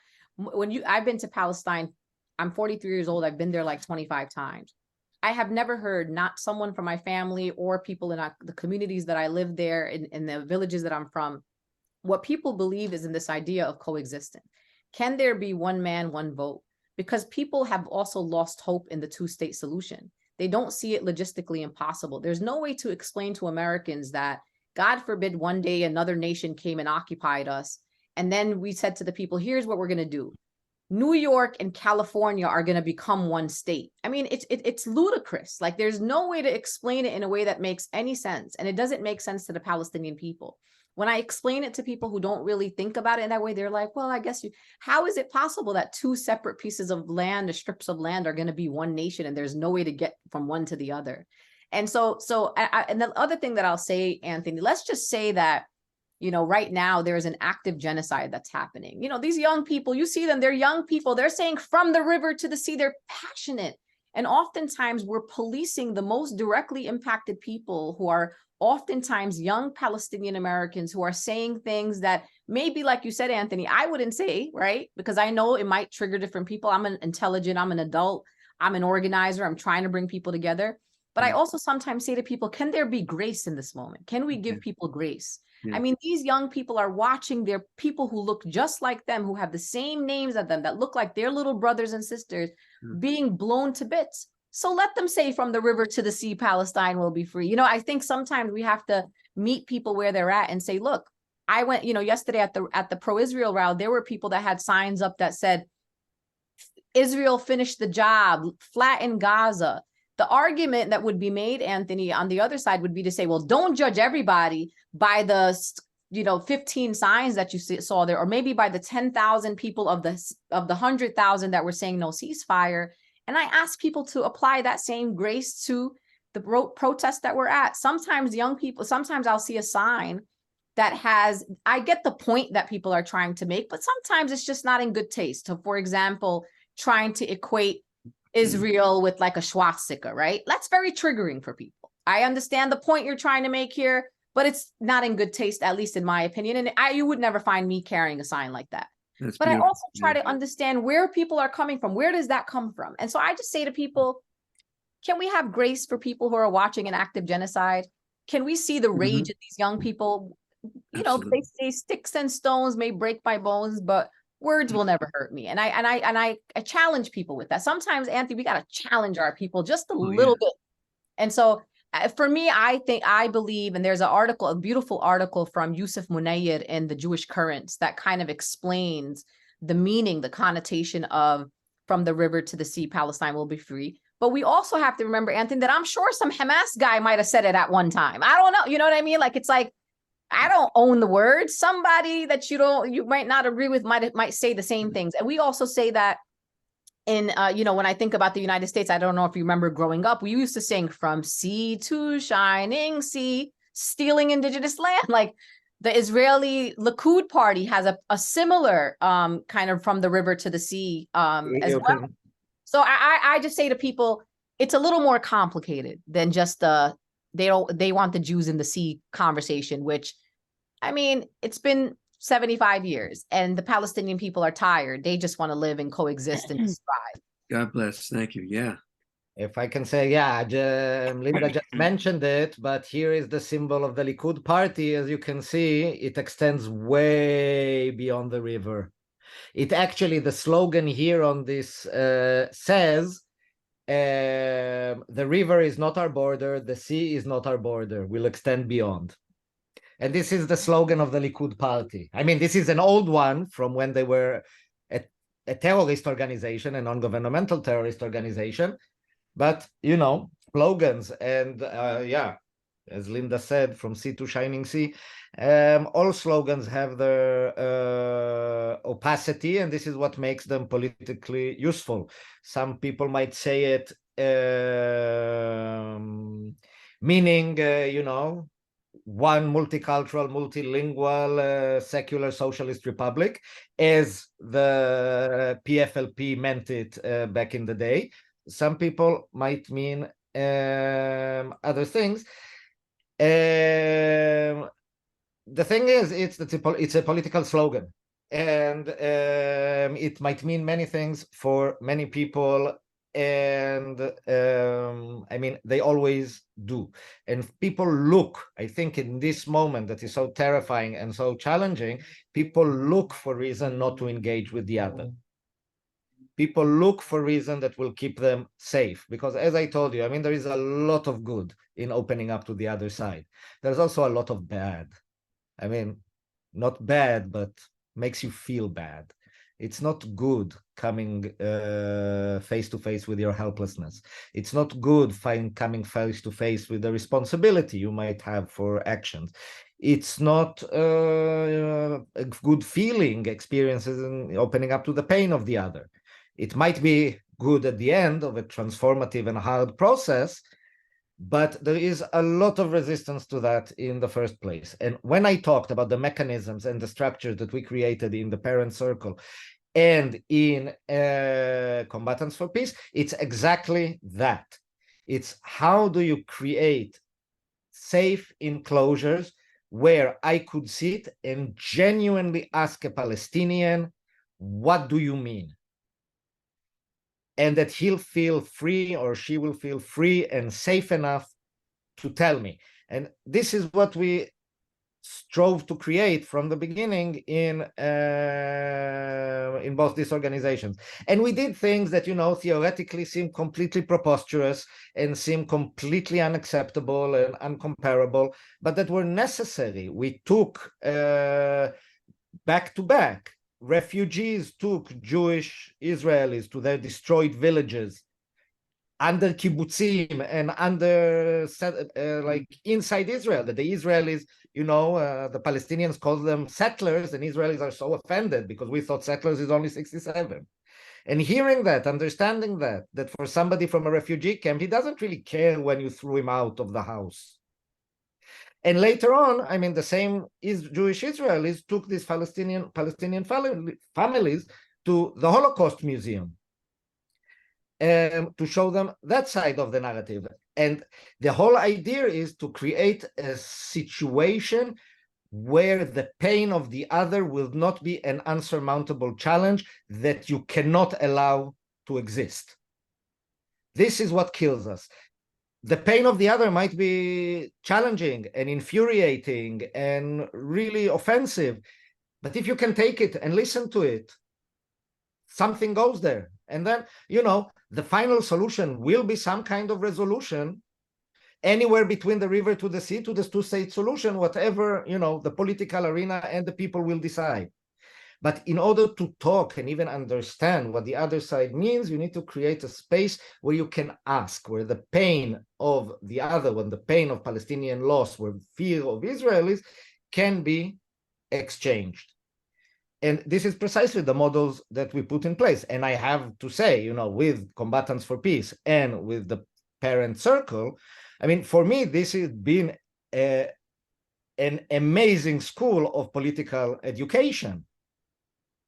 I've been to Palestine, I'm 43 years old, I've been there like 25 times. I have never heard, not someone from my family or people in the communities that I live there, in the villages that I'm from, what people believe is in this idea of coexistence. Can there be one man, one vote? Because people have also lost hope in the two-state solution. They don't see it logistically impossible. There's no way to explain to Americans that, God forbid, one day another nation came and occupied us. And then we said to the people, here's what we're going to do. New York and California are going to become one state. I mean, it's ludicrous. Like, there's no way to explain it in a way that makes any sense. And it doesn't make sense to the Palestinian people. When I explain it to people who don't really think about it in that way, they're like, well, I guess how is it possible that two separate pieces of land or strips of land are going to be one nation and there's no way to get from one to the other? And and the other thing that I'll say, Anthony, let's just say that, right now there's an active genocide that's happening. These young people, you see them, they're young people. They're saying from the river to the sea, they're passionate. And oftentimes we're policing the most directly impacted people, who are oftentimes young Palestinian Americans, who are saying things that maybe, like you said, Anthony, I wouldn't say, right? Because I know it might trigger different people. I'm an intelligent, I'm an adult, I'm an organizer, I'm trying to bring people together. But I also sometimes say to people, can there be grace in this moment? Can we give people grace? I mean, these young people are watching their people who look just like them, who have the same names as them, that look like their little brothers and sisters, being blown to bits. So let them say from the river to the sea, Palestine will be free. I think sometimes we have to meet people where they're at and say, look, I went, yesterday at the pro-Israel rally, there were people that had signs up that said, Israel finished the job, flatten Gaza. The argument that would be made, Anthony, on the other side would be to say, well, don't judge everybody by the 15 signs that you saw there, or maybe by the 10,000 people of the 100,000 that were saying no ceasefire. And I ask people to apply that same grace to the protests that we're at. Sometimes young people, sometimes I'll see a sign that I get the point that people are trying to make, but sometimes it's just not in good taste. So, for example, trying to equate Israel with like a swastika, right? That's very triggering for people. I understand the point you're trying to make here, but it's not in good taste, at least in my opinion. And you would never find me carrying a sign like that. That's but beautiful. I also try to understand where people are coming from. Where does that come from? And so I just say to people, can we have grace for people who are watching an active genocide? Can we see the rage in these young people? They say sticks and stones may break my bones, but words will never hurt me. And I challenge people with that. Sometimes, Anthony, we got to challenge our people just a little bit. And so for me, I believe, and there's a beautiful article from Yusuf Munayir in the Jewish Currents that kind of explains the meaning, the connotation of from the river to the sea, Palestine will be free. But we also have to remember, Anthony, that I'm sure some Hamas guy might have said it at one time. I don't know. You know what I mean? Like, it's like, I don't own the words. Somebody that you might not agree with might say the same things. And we also say that in, when I think about the United States, I don't know if you remember growing up, we used to sing from sea to shining sea, stealing indigenous land. Like the Israeli Likud party has a similar kind of from the river to the sea as well. So I just say to people, it's a little more complicated than just they want the Jews in the sea conversation, which, I mean, it's been 75 years and the Palestinian people are tired. They just want to live and coexist and thrive. God bless. Thank you. Yeah. If I can say, Linda just mentioned it, but here is the symbol of the Likud party. As you can see, it extends way beyond the river. It actually, the slogan here on this says, the river is not our border, the sea is not our border, we'll extend beyond. And this is the slogan of the Likud party. I mean, this is an old one from when they were a terrorist organization, a non-governmental terrorist organization, but, you know, slogans and yeah, as Linda said, from sea to shining sea, all slogans have their opacity, and this is what makes them politically useful. Some people might say it meaning, you know, one multicultural, multilingual, secular socialist republic, as the PFLP meant it back in the day. Some people might mean other things. The thing is, it's a political slogan, and it might mean many things for many people, and I mean, they always do. And people look, I think, in this moment that is so terrifying and so challenging, people look for reason not to engage with the other. People look for reason that will keep them safe, because as I told you, I mean, there is a lot of good in opening up to the other side. There's also a lot of bad. I mean, not bad, but makes you feel bad. It's not good coming face to face with your helplessness. It's not good coming face to face with the responsibility you might have for actions. It's not a good feeling, experiences in opening up to the pain of the other. It might be good at the end of a transformative and hard process, but there is a lot of resistance to that in the first place. And when I talked about the mechanisms and the structures that we created in the parent circle and in Combatants for Peace, it's exactly that. It's how do you create safe enclosures where I could sit and genuinely ask a Palestinian, what do you mean? And that he'll feel free, or she will feel free and safe enough to tell me. And this is what we strove to create from the beginning in both these organizations. And we did things that, you know, theoretically seem completely preposterous and seem completely unacceptable and uncomparable, but that were necessary. We took back to back. Refugees took Jewish Israelis to their destroyed villages under kibbutzim and under like inside Israel, that the Israelis, you know, the Palestinians call them settlers, and Israelis are so offended because we thought settlers is only 67. And hearing that, understanding that for somebody from a refugee camp, he doesn't really care when you threw him out of the house. And later on, I mean, the same Jewish Israelis took these Palestinian families to the Holocaust Museum to show them that side of the narrative. And the whole idea is to create a situation where the pain of the other will not be an unsurmountable challenge that you cannot allow to exist. This is what kills us. The pain of the other might be challenging and infuriating and really offensive, but if you can take it and listen to it, something goes there. And then, you know, the final solution will be some kind of resolution anywhere between the river to the sea, to this two-state solution, whatever, you know, the political arena and the people will decide. But in order to talk and even understand what the other side means, you need to create a space where you can ask, where the pain of the other, when the pain of Palestinian loss, where fear of Israelis can be exchanged. And this is precisely the models that we put in place. And I have to say, you know, with Combatants for Peace and with the parent circle, I mean, for me, this has been an amazing school of political education,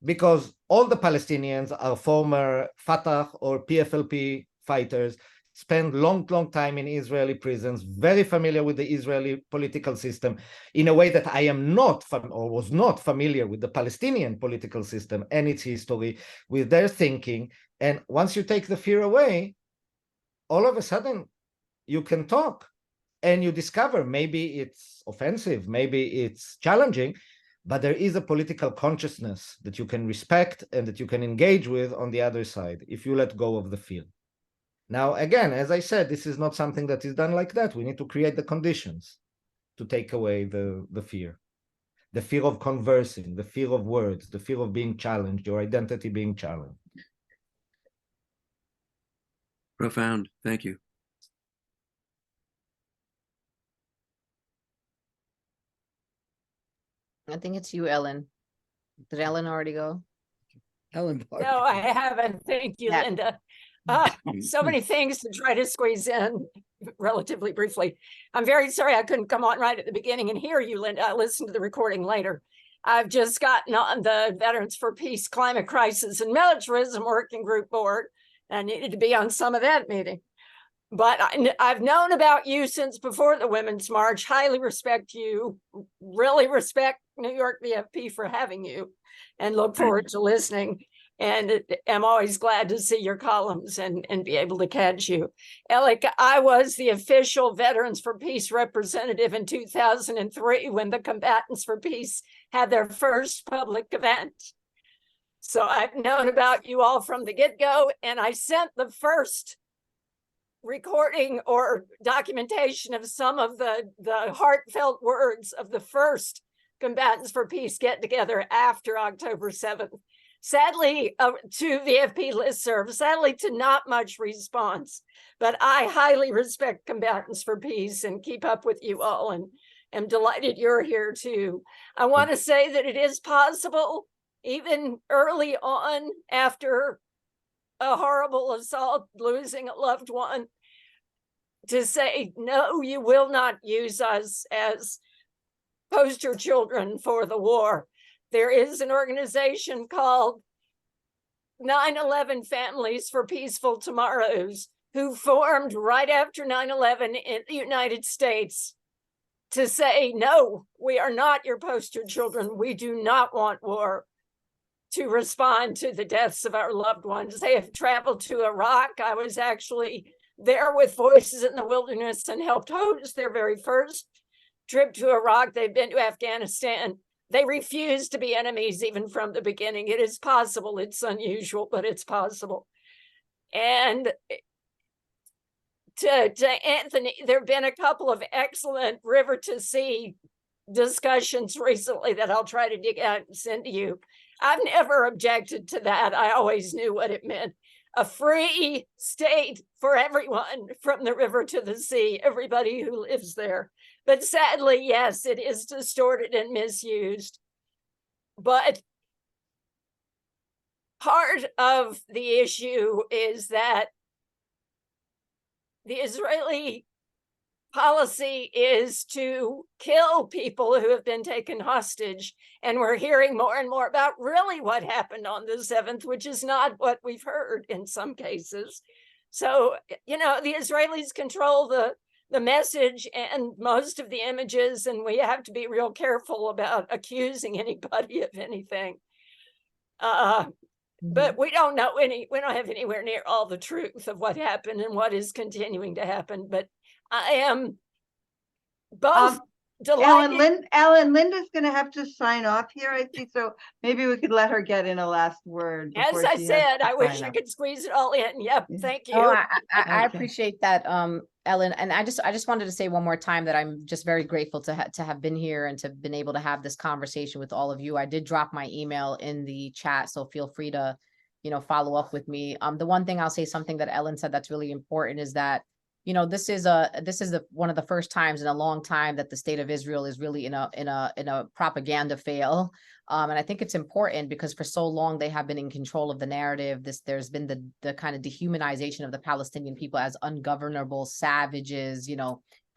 because all the Palestinians are former Fatah or PFLP fighters, spent long time in Israeli prisons, very familiar with the Israeli political system in a way that I am not, or was not familiar with the Palestinian political system and its history, with their thinking. And once you take the fear away, all of a sudden you can talk and you discover maybe it's offensive, maybe it's challenging, but there is a political consciousness that you can respect and that you can engage with on the other side if you let go of the fear. Now, again, as I said, this is not something that is done like that. We need to create the conditions to take away the fear. the fear of conversing, the fear of words, the fear of being challenged, your identity being challenged. Profound. Thank you. I think it's you, Ellen. Did Ellen already go? Ellen Barker. No, I haven't. Thank you, Yeah. Linda. So many things to try to squeeze in relatively briefly. I'm very sorry I couldn't come on right at the beginning and hear you, Linda. I listened to the recording later. I've just gotten on the Veterans for Peace, Climate Crisis, and Militarism Working Group board. I needed to be on some of that meeting. But I've known about you since before the Women's March. Highly respect you. Really respect New York VFP for having you, and look forward to listening. And I'm always glad to see your columns and be able to catch you. Elik, I was the official Veterans for Peace representative in 2003 when the Combatants for Peace had their first public event. So I've known about you all from the get-go, and I sent the first recording or documentation of some of the heartfelt words of the first Combatants for Peace get-together after October 7th. Sadly, to VFP listserv, sadly to not much response, but I highly respect Combatants for Peace and keep up with you all, and am delighted you're here too. I want to say that it is possible, even early on after a horrible assault, losing a loved one, to say, no, you will not use us as poster children for the war. There is an organization called 9/11 Families for Peaceful Tomorrows, who formed right after 9/11 in the United States to say, no, we are not your poster children. We do not want war, to respond to the deaths of our loved ones. They have traveled to Iraq. I was actually there with Voices in the Wilderness and helped host their very first trip to Iraq. They've been to Afghanistan. They refuse to be enemies even from the beginning. It is possible. It's unusual, but it's possible. And to Anthony, there have been a couple of excellent river to sea discussions recently that I'll try to dig out and send to you. I've never objected to that. I always knew what it meant. A free state for everyone from the river to the sea, everybody who lives there. But sadly, yes, it is distorted and misused. But part of the issue is that the Israeli policy is to kill people who have been taken hostage. And we're hearing more and more about really what happened on the 7th, which is not what we've heard in some cases. So, you know, the Israelis control the message and most of the images, and we have to be real careful about accusing anybody of anything. But we don't know we don't have anywhere near all the truth of what happened and what is continuing to happen. But I am both delighted. Ellen, Linda's going to have to sign off here, I think. So maybe we could let her get in a last word. As I said, I wish I could squeeze it all in. Yep, thank you. Oh, I Okay. appreciate that, Ellen. And I just wanted to say one more time that I'm just very grateful to have been here and to have been able to have this conversation with all of you. I did drop my email in the chat, so feel free to, follow up with me. The one thing I'll say, something that Ellen said that's really important, is that this is one of the first times in a long time that the state of Israel is really in a propaganda fail. And I think it's important because for so long they have been in control of the narrative. There's been the kind of dehumanization of the Palestinian people as ungovernable savages,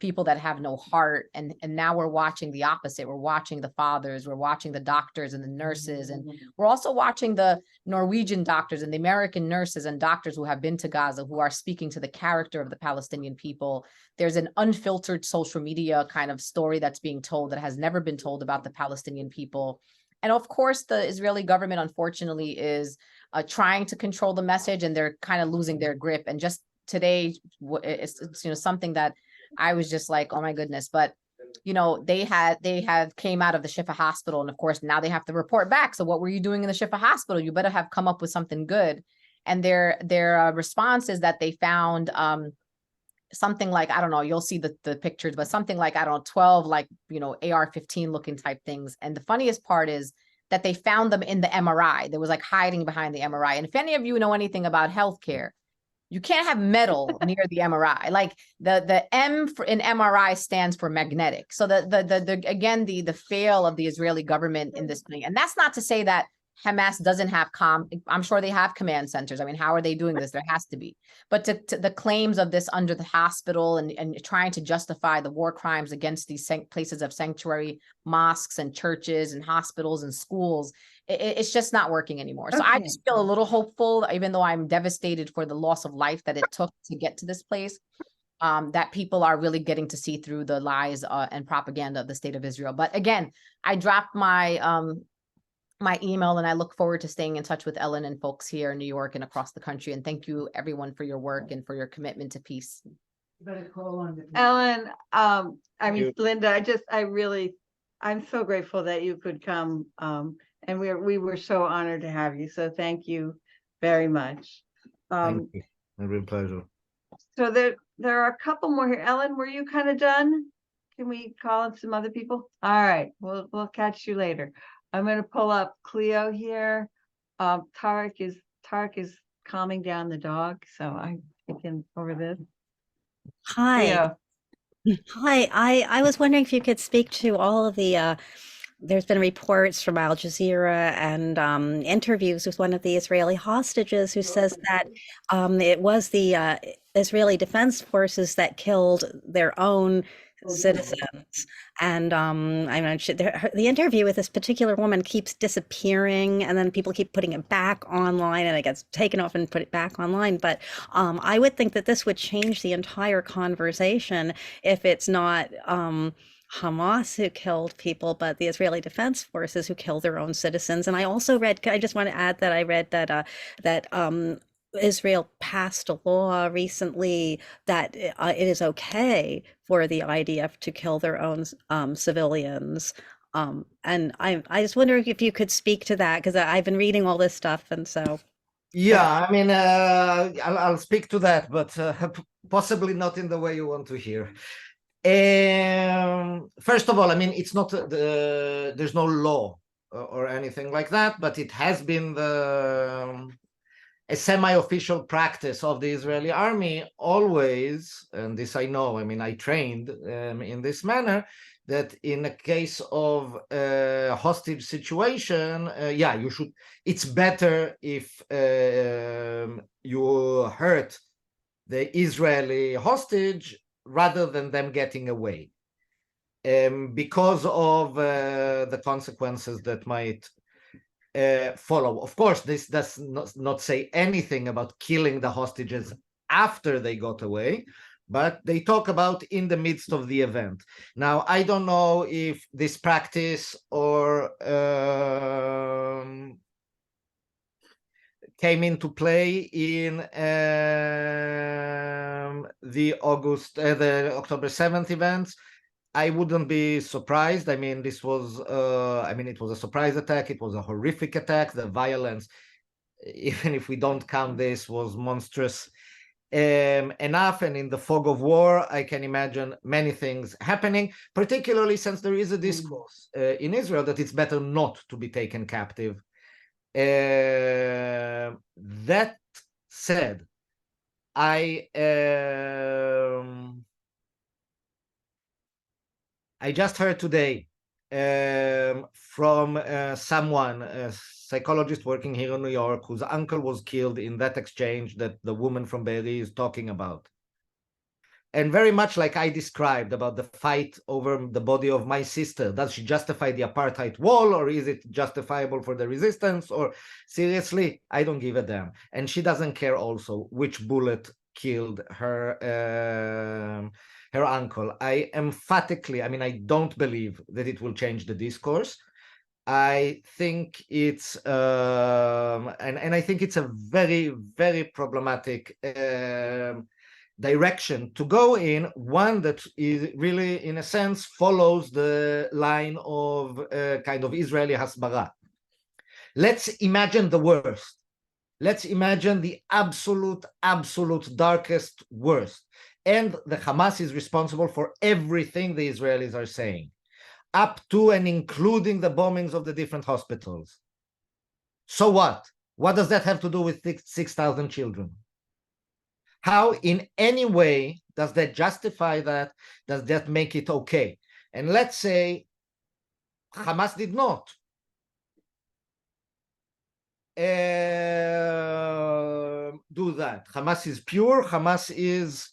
people that have no heart. And now we're watching the opposite. We're watching the fathers, we're watching the doctors and the nurses, and we're also watching the Norwegian doctors and the American nurses and doctors who have been to Gaza, who are speaking to the character of the Palestinian people. There's an unfiltered social media kind of story that's being told that has never been told about the Palestinian people. And of course, the Israeli government, unfortunately, is trying to control the message, and they're kind of losing their grip. And just today, it's something that I was just like, oh my goodness. But they have came out of the Shifa hospital, and of course now they have to report back. So what were you doing in the Shifa hospital? You better have come up with something good. And their response is that they found something like, I don't know, you'll see the pictures, but something like, I don't know, 12 like, you know, AR-15 looking type things. And the funniest part is that they found them in the MRI. There was like hiding behind the MRI. And if any of you know anything about healthcare, you can't have metal near the MRI. Like the M in MRI stands for magnetic. So the fail of the Israeli government in this thing. And that's not to say that Hamas doesn't have I'm sure they have command centers. I mean, how are they doing this? There has to be. But to the claims of this under the hospital and trying to justify the war crimes against these places of sanctuary, mosques and churches and hospitals and schools, it's just not working anymore. So I just feel a little hopeful, even though I'm devastated for the loss of life that it took to get to this place, that people are really getting to see through the lies and propaganda of the state of Israel. But again, I dropped my my email, and I look forward to staying in touch with Ellen and folks here in New York and across the country. And thank you everyone for your work and for your commitment to peace. Ellen, I mean, Linda, I'm so grateful that you could come. And we were so honored to have you. So thank you very much. Thank you. A real pleasure. So there are a couple more here. Ellen, were you kind of done? Can we call in some other people? All right, we'll catch you later. I'm going to pull up Cleo here. Tarek is calming down the dog, so I'm thinking over this. Hi. Cleo. Hi. I was wondering if you could speak to all of the there's been reports from Al Jazeera and interviews with one of the Israeli hostages who says that it was the Israeli Defense Forces that killed their own citizens. And I mentioned the interview with this particular woman keeps disappearing, and then people keep putting it back online, and it gets taken off and put it back online. But I would think that this would change the entire conversation if it's not Hamas who killed people, but the Israeli Defense Forces who killed their own citizens. And I also read, I just want to add that I read that Israel passed a law recently that it is okay for the IDF to kill their own civilians. And I just wonder if you could speak to that, because I've been reading all this stuff, and so. Yeah, I mean, I'll speak to that, but possibly not in the way you want to hear. First of all, I mean, it's not there's no law or anything like that, but it has been a semi-official practice of the Israeli army always, and this I know, I mean, I trained in this manner, that in a case of a hostage situation, yeah, it's better if you hurt the Israeli hostage rather than them getting away, because of the consequences that might follow. Of course, this does not say anything about killing the hostages after they got away, but they talk about in the midst of the event. Now, I don't know if this practice or came into play in the October 7th events. I wouldn't be surprised. I mean, this was, it was a surprise attack. It was a horrific attack. The violence, even if we don't count this, was monstrous enough. And in the fog of war, I can imagine many things happening, particularly since there is a discourse in Israel that it's better not to be taken captive. That said, I just heard today from someone, a psychologist working here in New York, whose uncle was killed in that exchange that the woman from Be'eri is talking about. And very much like I described about the fight over the body of my sister, does she justify the apartheid wall, or is it justifiable for the resistance? Or seriously, I don't give a damn. And she doesn't care also which bullet killed her her uncle. I emphatically, I mean, I don't believe that it will change the discourse. I think it's and I think it's a very, very problematic direction to go in, one that is really, in a sense, follows the line of kind of Israeli hasbara. Let's imagine the worst. Let's imagine the absolute darkest worst. And the Hamas is responsible for everything the Israelis are saying, up to and including the bombings of the different hospitals. So what? What does that have to do with 6,000 children? How in any way does that justify that? Does that make it okay? And let's say Hamas did not. Do that. Hamas is pure. Hamas is,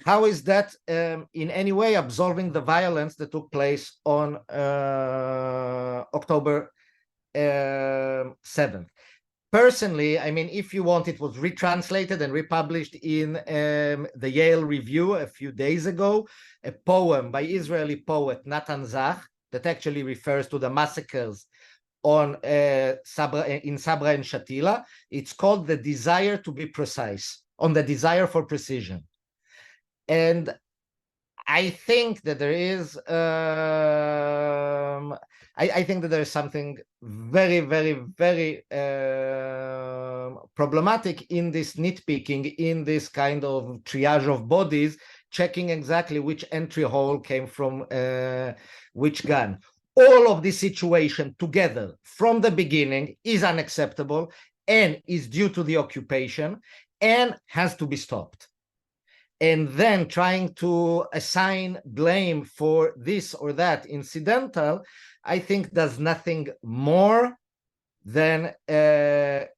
how is that in any way absolving the violence that took place on October 7th? Personally, I mean, if you want, it was retranslated and republished in the Yale Review a few days ago, a poem by Israeli poet Natan Zach that actually refers to the massacres on Sabra and Shatila. It's called The Desire to be Precise, on the desire for precision. And I think that there is I think that there is something very, very, very problematic in this nitpicking, in this kind of triage of bodies, checking exactly which entry hole came from which gun. All of this situation together from the beginning is unacceptable and is due to the occupation and has to be stopped. And then trying to assign blame for this or that incidental, I think does nothing more than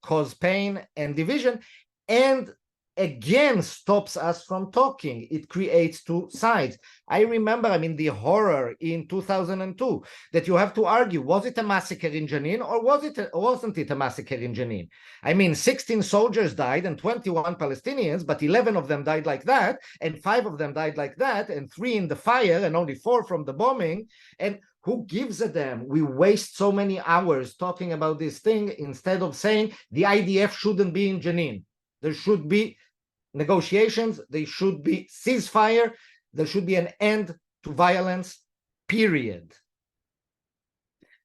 cause pain and division, and again stops us from talking. It creates two sides. I remember, I mean, the horror in 2002 that you have to argue, was it a massacre in Jenin or wasn't it a massacre in Jenin? I mean, 16 soldiers died and 21 Palestinians, but 11 of them died like that, and 5 of them died like that, and 3 in the fire, and only 4 from the bombing. And who gives a damn? We waste so many hours talking about this thing instead of saying the IDF shouldn't be in Jenin. There should be negotiations, there should be ceasefire, there should be an end to violence, period.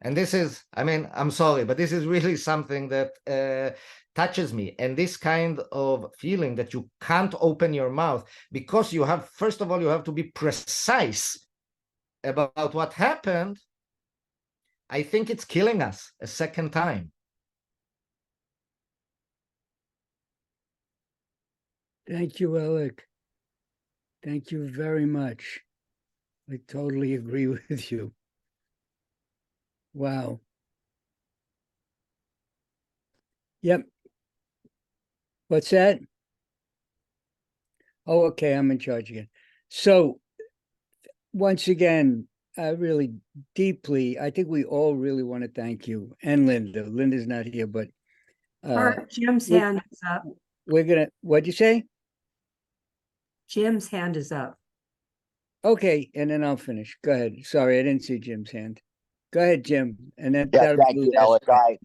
And this is, I mean, I'm sorry, but this is really something that touches me. And this kind of feeling that you can't open your mouth because you have, first of all, you have to be precise about what happened. I think it's killing us a second time. Thank you, Elik. Thank you very much. I totally agree with you. Wow. Yep. What's that? Oh, okay, I'm in charge again. So, once again, I really deeply, I think we all really want to thank you and Linda. Linda's not here, but Jim's hand is up. we're gonna, what'd you say? Jim's hand is up. Okay, and then I'll finish. Go ahead. Sorry, I didn't see Jim's hand. Go ahead, Jim. And then Yeah, that'll thank be you, the last Elik. one.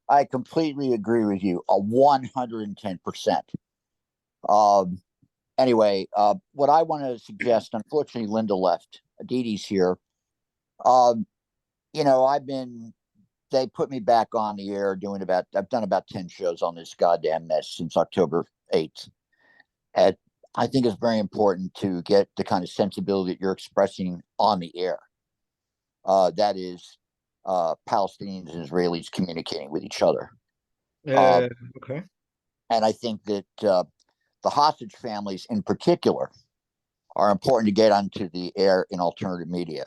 I completely agree with you, 110%. Anyway, what I want to suggest, unfortunately, Linda left. Adidi's here. You know, they put me back on the air I've done about 10 shows on this goddamn mess since October 8th. And I think it's very important to get the kind of sensibility that you're expressing on the air. That is Palestinians and Israelis communicating with each other. Okay. And I think that the hostage families in particular are important to get onto the air in alternative media.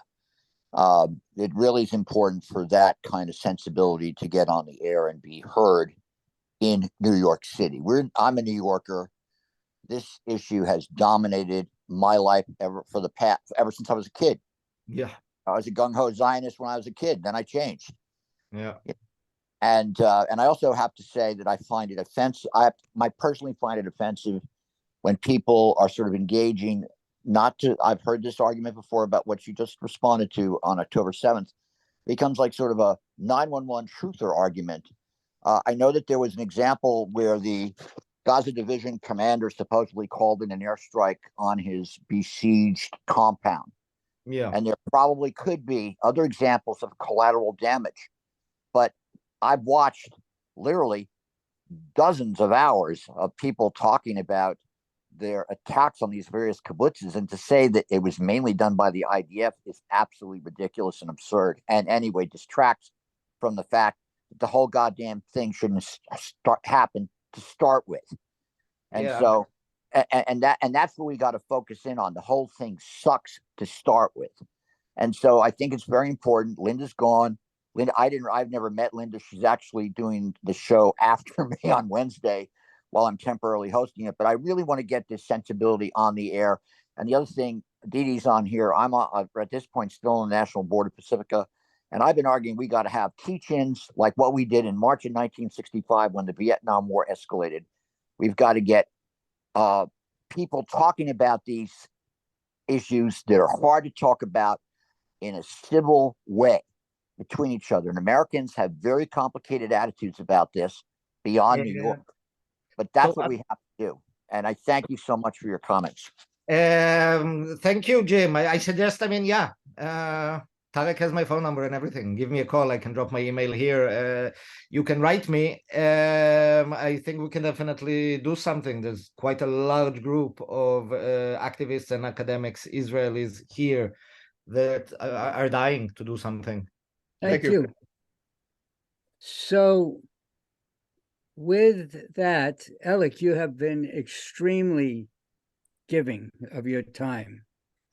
It really is important for that kind of sensibility to get on the air and be heard in New York City. I'm a New Yorker. This issue has dominated my life ever since I was a kid. Yeah. I was a gung-ho Zionist when I was a kid. Then I changed. Yeah. And I also have to say that I find it offensive. I personally find it offensive when people are sort of engaging. I've heard this argument before about what you just responded to on October 7th. It becomes like sort of a 911 truther argument. I know that there was an example where the Gaza division commander supposedly called in an airstrike on his besieged compound. Yeah. And there probably could be other examples of collateral damage. But I've watched literally dozens of hours of people talking about their attacks on these various kibbutzes, and to say that it was mainly done by the IDF is absolutely ridiculous and absurd. And anyway, distracts from the fact that the whole goddamn thing shouldn't happen to start with. And Yeah. so, and that's what we got to focus in on. The whole thing sucks to start with. And so I think it's very important. Linda's gone. Linda, I've never met Linda. She's actually doing the show after me on Wednesday while I'm temporarily hosting it. But I really want to get this sensibility on the air. And the other thing, Dee Dee's on here. I'm at this point still on the National Board of Pacifica. And I've been arguing we got to have teach-ins like what we did in March of 1965 when the Vietnam War escalated. We've got to get people talking about these issues that are hard to talk about in a civil way between each other. And Americans have very complicated attitudes about this beyond New York. But that's what we have to do. And I thank you so much for your comments. Thank you, Jim. I suggest, Tarek has my phone number and everything. Give me a call. I can drop my email here. You can write me. I think we can definitely do something. There's quite a large group of activists and academics, Israelis here that are dying to do something. Thank you. So with that, Elik, you have been extremely giving of your time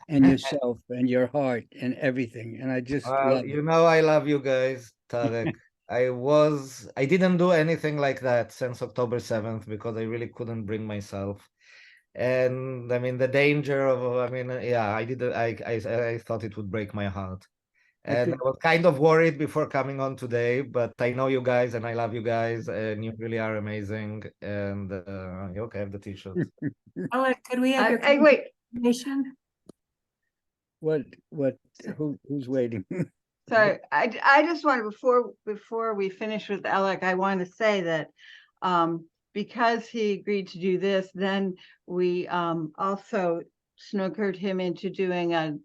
and yourself and your heart and everything. And I just love you know, I love you guys, Tarek. I didn't do anything like that since October 7th because I really couldn't bring myself. And I mean, the danger of, I thought it would break my heart. And I was kind of worried before coming on today, but I know you guys and I love you guys and you really are amazing. And okay, I have the t-shirt. Elik, could we have your wait. information? Who's waiting? Sorry, I just want before we finish with Elik, I want to say that because he agreed to do this, then we also snookered him into doing an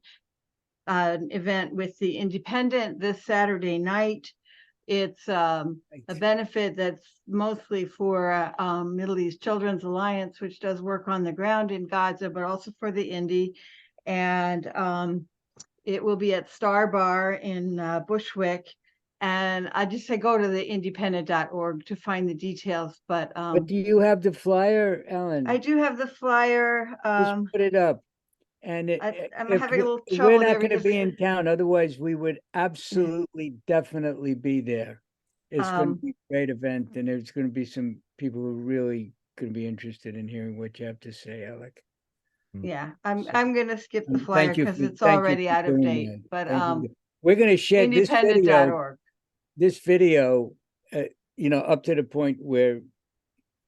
event with the Independent this Saturday night. It's a benefit that's mostly for Middle East Children's Alliance, which does work on the ground in Gaza, but also for the Indy. And it will be at Star Bar in Bushwick. And I just say go to the independent.org to find the details. But do you have the flyer, Ellen? I do have the flyer. Just put it up. And I'm having a little trouble. We're not going to be in town. Otherwise, we would absolutely, definitely be there. It's going to be a great event. And there's going to be some people who are really going to be interested in hearing what you have to say, Elik. Yeah, I'm going to skip the flyer because it's already out of date. But we're going to share independent.org. This video, up to the point where,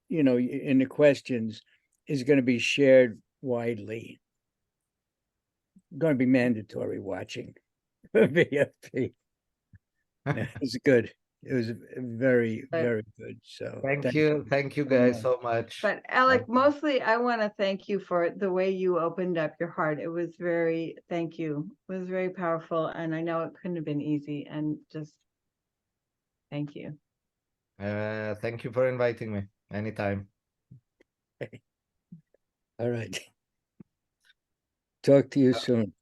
in the questions, is going to be shared widely. Going to be mandatory watching. VFP. It was good. It was very, very good. So thank you guys so much. But Elik, mostly I want to thank you for the way you opened up your heart. It was thank you. It was very powerful, and I know it couldn't have been easy. And just thank you. Thank you for inviting me anytime. All right. Talk to you soon.